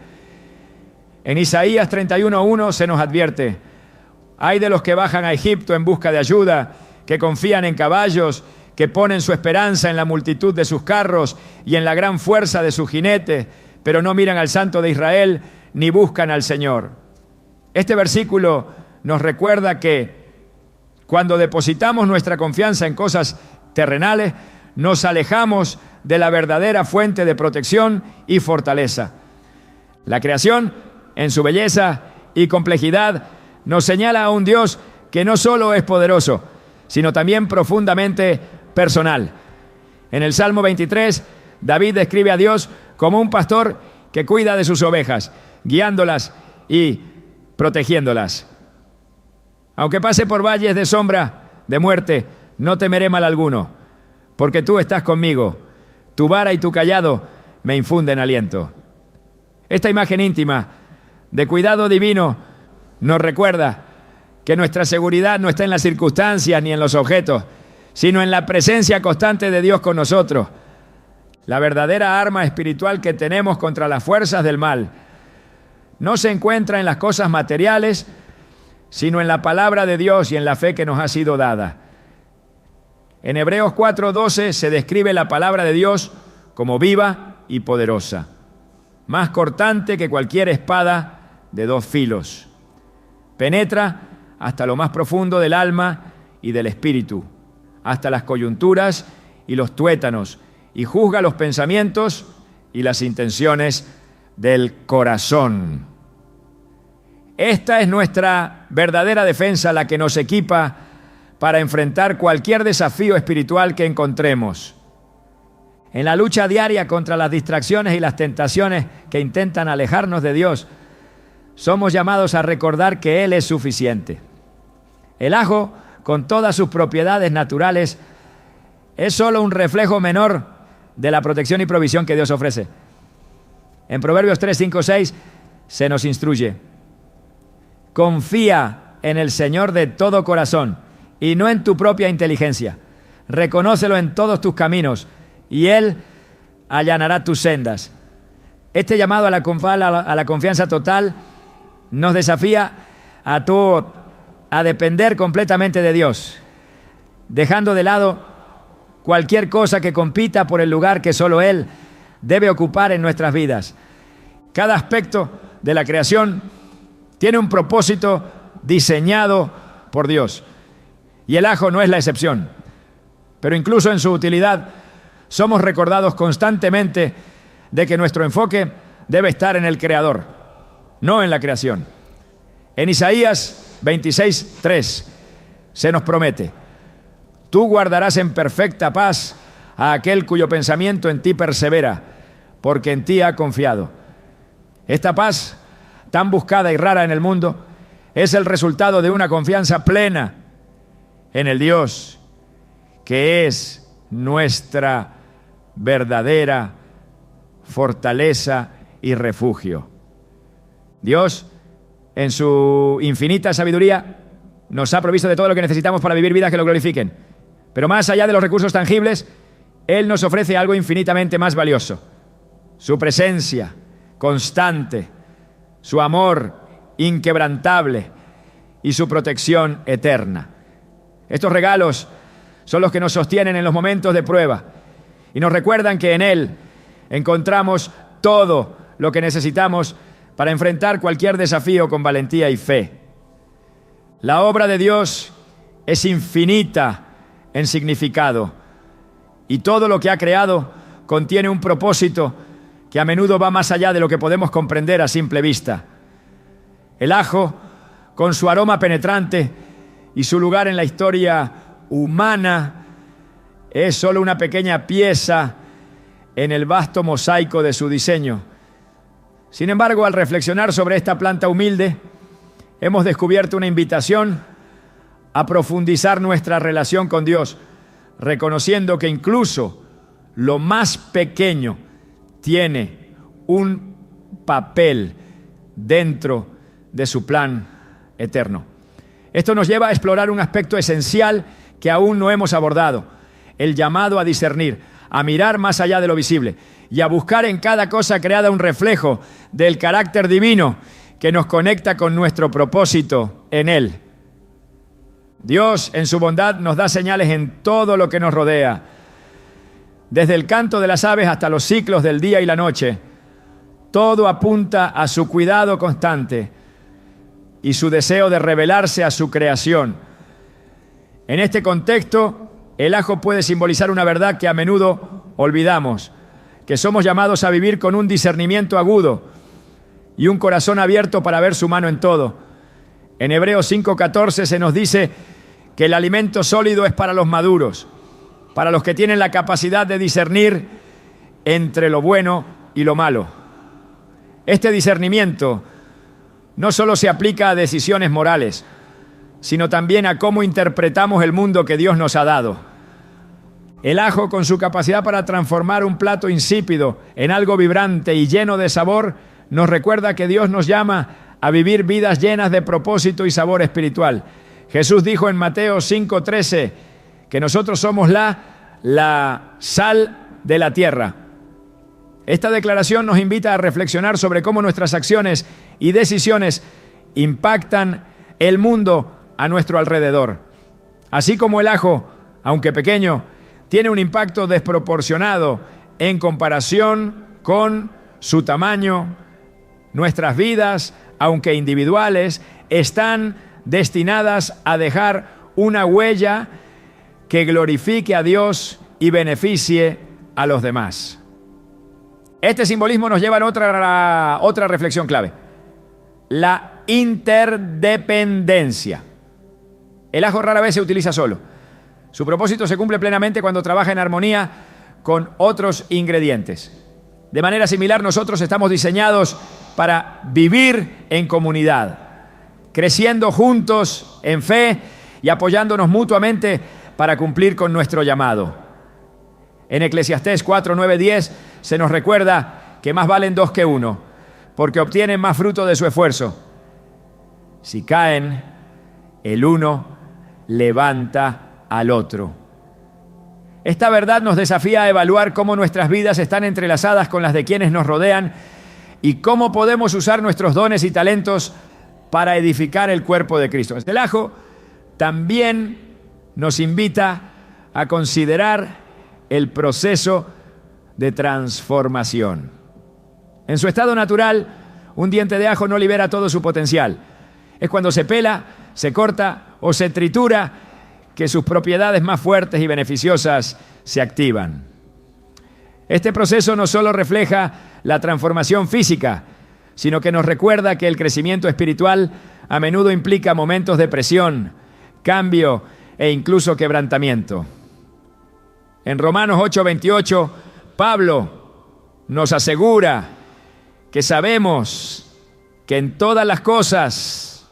Speaker 1: En Isaías 31:1 se nos advierte: hay de los que bajan a Egipto en busca de ayuda, que confían en caballos, que ponen su esperanza en la multitud de sus carros y en la gran fuerza de sus jinetes, pero no miran al Santo de Israel ni buscan al Señor. Este versículo nos recuerda que cuando depositamos nuestra confianza en cosas terrenales, nos alejamos de la verdadera fuente de protección y fortaleza. La creación, en su belleza y complejidad, nos señala a un Dios que no solo es poderoso, sino también profundamente personal. En el Salmo 23, David describe a Dios como un pastor que cuida de sus ovejas, guiándolas y protegiéndolas. Aunque pase por valles de sombra, de muerte, no temeré mal alguno, porque tú estás conmigo. Tu vara y tu cayado me infunden aliento. Esta imagen íntima de cuidado divino nos recuerda que nuestra seguridad no está en las circunstancias ni en los objetos, sino en la presencia constante de Dios con nosotros. La verdadera arma espiritual que tenemos contra las fuerzas del mal no se encuentra en las cosas materiales, sino en la palabra de Dios y en la fe que nos ha sido dada. En Hebreos 4:12 se describe la palabra de Dios como viva y poderosa, más cortante que cualquier espada de 2 filos. Penetra hasta lo más profundo del alma y del espíritu, hasta las coyunturas y los tuétanos, y juzga los pensamientos y las intenciones del corazón. Esta es nuestra verdadera defensa, la que nos equipa para enfrentar cualquier desafío espiritual que encontremos. En la lucha diaria contra las distracciones y las tentaciones que intentan alejarnos de Dios, somos llamados a recordar que Él es suficiente. El ajo, con todas sus propiedades naturales, es solo un reflejo menor de la protección y provisión que Dios ofrece. En Proverbios 3, 5, 6 se nos instruye: confía en el Señor de todo corazón y no en tu propia inteligencia. Reconócelo en todos tus caminos y Él allanará tus sendas. Este llamado a la confianza total nos desafía a depender completamente de Dios, dejando de lado cualquier cosa que compita por el lugar que solo Él debe ocupar en nuestras vidas. Cada aspecto de la creación tiene un propósito diseñado por Dios, y el ajo no es la excepción. Pero incluso en su utilidad, somos recordados constantemente de que nuestro enfoque debe estar en el Creador, no en la creación. En Isaías 26:3 se nos promete: tú guardarás en perfecta paz a aquel cuyo pensamiento en ti persevera, porque en ti ha confiado. Esta paz, tan buscada y rara en el mundo, es el resultado de una confianza plena en el Dios que es nuestra verdadera fortaleza y refugio. Dios, en su infinita sabiduría, nos ha provisto de todo lo que necesitamos para vivir vidas que lo glorifiquen. Pero más allá de los recursos tangibles, Él nos ofrece algo infinitamente más valioso: su presencia constante, su amor inquebrantable y su protección eterna. Estos regalos son los que nos sostienen en los momentos de prueba y nos recuerdan que en Él encontramos todo lo que necesitamos para enfrentar cualquier desafío con valentía y fe. La obra de Dios es infinita en significado y todo lo que ha creado contiene un propósito que a menudo va más allá de lo que podemos comprender a simple vista. El ajo, con su aroma penetrante y su lugar en la historia humana, es solo una pequeña pieza en el vasto mosaico de su diseño. Sin embargo, al reflexionar sobre esta planta humilde, hemos descubierto una invitación a profundizar nuestra relación con Dios, reconociendo que incluso lo más pequeño tiene un papel dentro de su plan eterno. Esto nos lleva a explorar un aspecto esencial que aún no hemos abordado: el llamado a discernir, a mirar más allá de lo visible y a buscar en cada cosa creada un reflejo del carácter divino que nos conecta con nuestro propósito en Él. Dios, en su bondad, nos da señales en todo lo que nos rodea, desde el canto de las aves hasta los ciclos del día y la noche. Todo apunta a su cuidado constante y su deseo de revelarse a su creación. En este contexto, el ajo puede simbolizar una verdad que a menudo olvidamos, que somos llamados a vivir con un discernimiento agudo y un corazón abierto para ver su mano en todo. En Hebreos 5:14 se nos dice que el alimento sólido es para los maduros, para los que tienen la capacidad de discernir entre lo bueno y lo malo. Este discernimiento no solo se aplica a decisiones morales, sino también a cómo interpretamos el mundo que Dios nos ha dado. El ajo, con su capacidad para transformar un plato insípido en algo vibrante y lleno de sabor, nos recuerda que Dios nos llama a vivir vidas llenas de propósito y sabor espiritual. Jesús dijo en Mateo 5:13 que nosotros somos la sal de la tierra. Esta declaración nos invita a reflexionar sobre cómo nuestras acciones y decisiones impactan el mundo a nuestro alrededor. Así como el ajo, aunque pequeño, tiene un impacto desproporcionado en comparación con su tamaño, nuestras vidas, aunque individuales, están destinadas a dejar una huella que glorifique a Dios y beneficie a los demás. Este simbolismo nos lleva a otra reflexión clave: la interdependencia. El ajo rara vez se utiliza solo. Su propósito se cumple plenamente cuando trabaja en armonía con otros ingredientes. De manera similar, nosotros estamos diseñados para vivir en comunidad, creciendo juntos en fe y apoyándonos mutuamente para cumplir con nuestro llamado. En Eclesiastés 4, 9, 10 se nos recuerda que más valen dos que uno, porque obtienen más fruto de su esfuerzo. Si caen, el uno levanta al otro. Esta verdad nos desafía a evaluar cómo nuestras vidas están entrelazadas con las de quienes nos rodean y cómo podemos usar nuestros dones y talentos para edificar el cuerpo de Cristo. El ajo también nos invita a considerar el proceso de transformación. En su estado natural, un diente de ajo no libera todo su potencial. Es cuando se pela, se corta o se tritura que sus propiedades más fuertes y beneficiosas se activan. Este proceso no solo refleja la transformación física, sino que nos recuerda que el crecimiento espiritual a menudo implica momentos de presión, cambio e incluso quebrantamiento. En Romanos 8:28, Pablo nos asegura que sabemos que en todas las cosas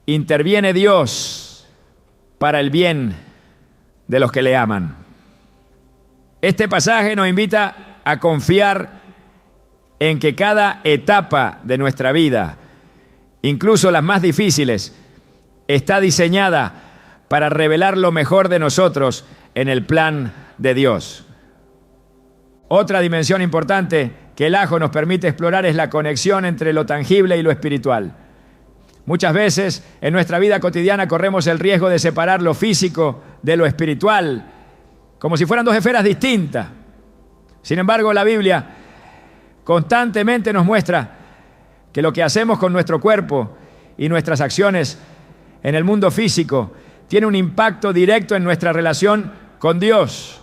Speaker 1: interviene Dios para el bien de los que le aman. Este pasaje nos invita a confiar en que cada etapa de nuestra vida, incluso las más difíciles, está diseñada para revelar lo mejor de nosotros en el plan de Dios. Otra dimensión importante que el ajo nos permite explorar es la conexión entre lo tangible y lo espiritual. Muchas veces en nuestra vida cotidiana corremos el riesgo de separar lo físico de lo espiritual, como si fueran dos esferas distintas. Sin embargo, la Biblia constantemente nos muestra que lo que hacemos con nuestro cuerpo y nuestras acciones en el mundo físico tiene un impacto directo en nuestra relación con Dios.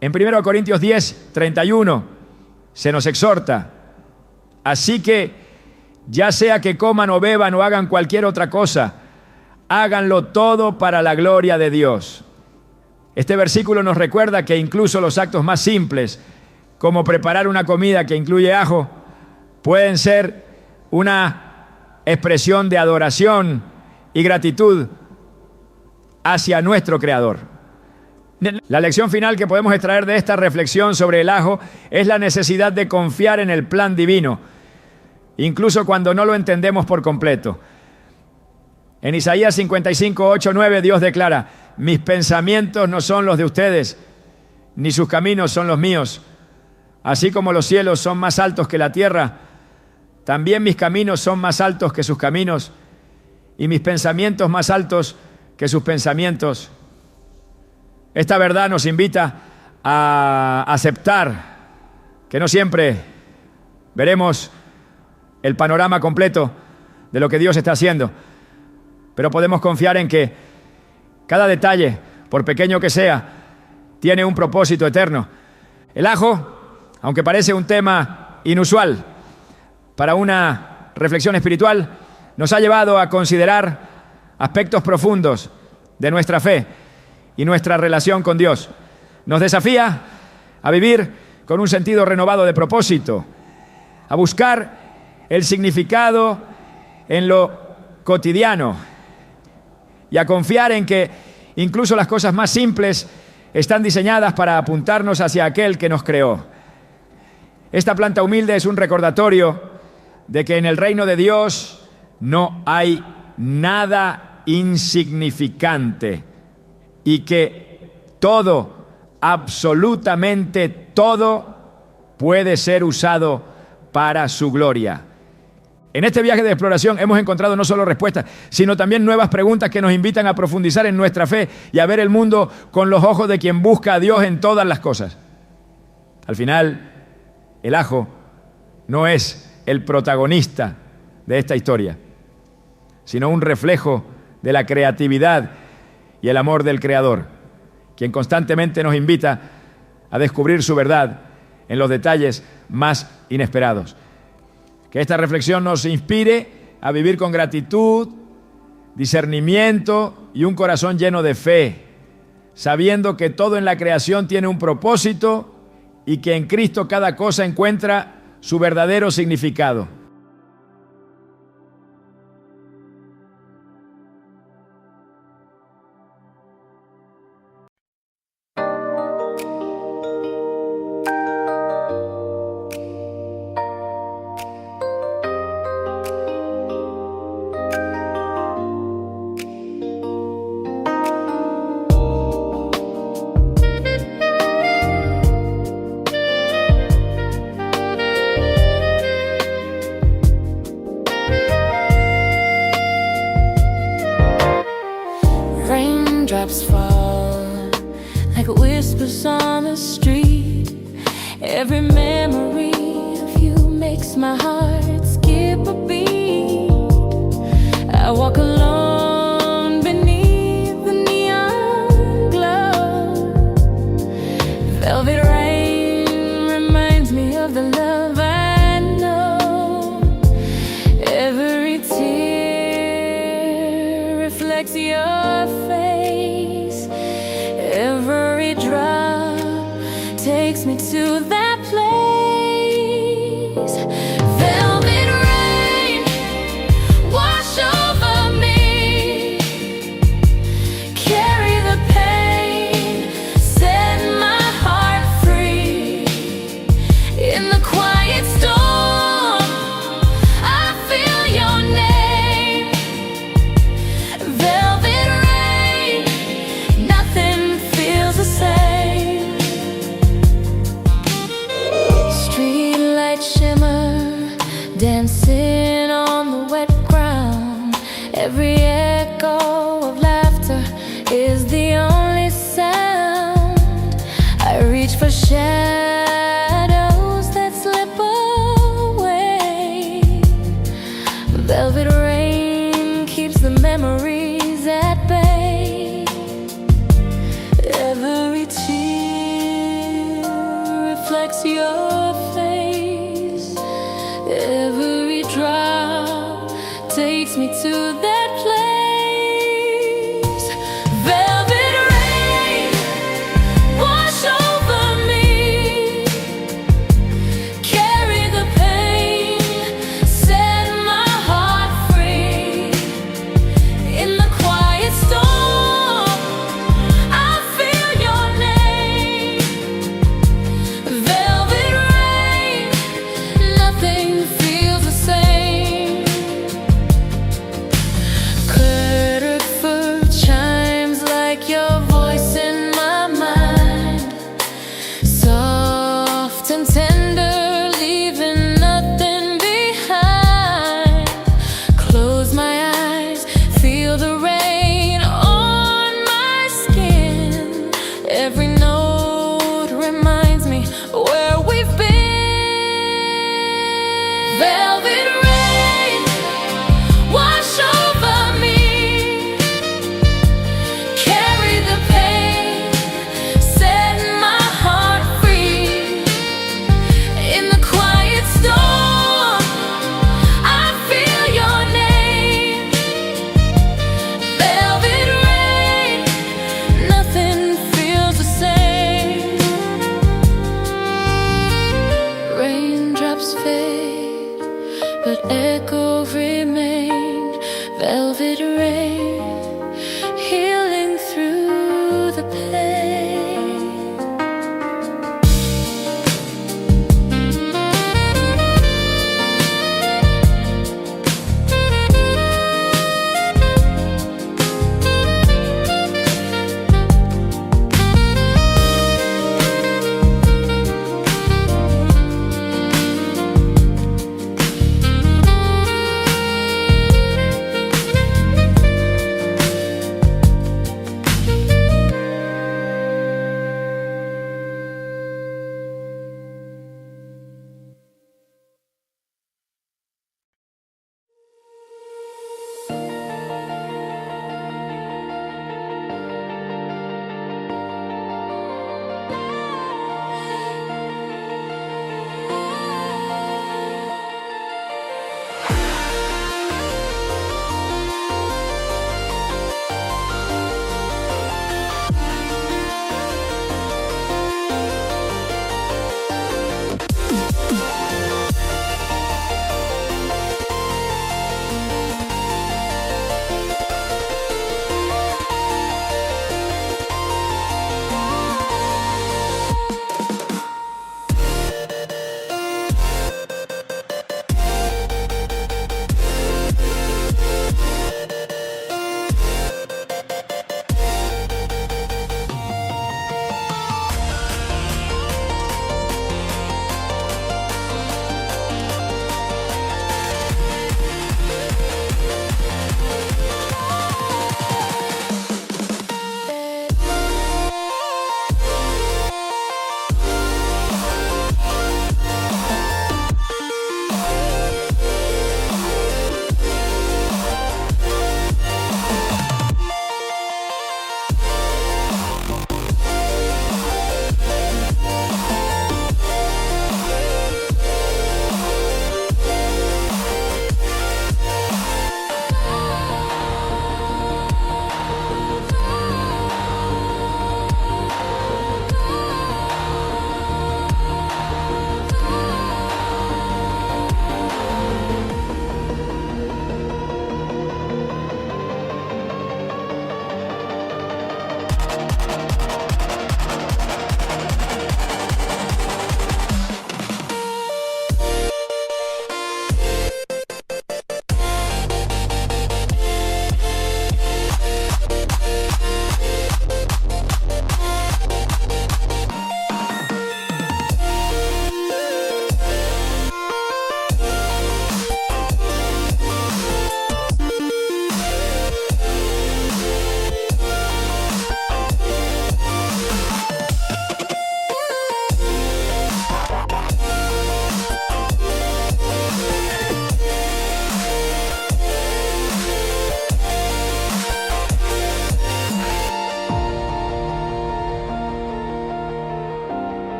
Speaker 1: En 1 Corintios 10, 31 se nos exhorta: así que ya sea que coman o beban o hagan cualquier otra cosa, háganlo todo para la gloria de Dios. Este versículo nos recuerda que incluso los actos más simples, como preparar una comida que incluye ajo, pueden ser una expresión de adoración y gratitud hacia nuestro Creador. La lección final que podemos extraer de esta reflexión sobre el ajo es la necesidad de confiar en el plan divino, incluso cuando no lo entendemos por completo. En Isaías 55, 8, 9, Dios declara: mis pensamientos no son los de ustedes, ni sus caminos son los míos. Así como los cielos son más altos que la tierra, también mis caminos son más altos que sus caminos, y mis pensamientos más altos que sus pensamientos. Esta verdad nos invita a aceptar que no siempre veremos el panorama completo de lo que Dios está haciendo, pero podemos confiar en que cada detalle, por pequeño que sea, tiene un propósito eterno. El ajo, aunque parece un tema inusual para una reflexión espiritual, nos ha llevado a considerar aspectos profundos de nuestra fe y nuestra relación con Dios. Nos desafía a vivir con un sentido renovado de propósito, a buscar el significado en lo cotidiano y a confiar en que incluso las cosas más simples están diseñadas para apuntarnos hacia aquel que nos creó. Esta planta humilde es un recordatorio de que en el reino de Dios no hay nada insignificante y que todo, absolutamente todo, puede ser usado para su gloria. En este viaje de exploración hemos encontrado no solo respuestas, sino también nuevas preguntas que nos invitan a profundizar en nuestra fe y a ver el mundo con los ojos de quien busca a Dios en todas las cosas. Al final, el ajo no es el protagonista de esta historia, sino un reflejo de la creatividad y el amor del Creador, quien constantemente nos invita a descubrir su verdad en los detalles más inesperados. Que esta reflexión nos inspire a vivir con gratitud, discernimiento y un corazón lleno de fe, sabiendo que todo en la creación tiene un propósito y que en Cristo cada cosa encuentra su verdadero significado.
Speaker 2: Raindrops fall like whispers on the street. Every memory of you makes my heart skip a beat. I walk alone beneath the neon glow. Velvet rain reminds me of the love I know. Every tear reflects your face. Every drop takes me to that place. Velvet rain, wash over me. Carry the pain, set my heart free. In the quiet storm, I feel your name. Velvet rain, nothing feels the same. Streetlight shimmer, dancing on the wet ground. Every echo of laughter is the only sound. I reach for shadows that slip away. Velvet rain keeps the memories at bay. Every tear reflects your face. Every drop takes me to that place. Velvet rain, wash over me. Carry the pain, set my heart free. In the quiet storm, I feel your name. Velvet rain, nothing feels the same. velvet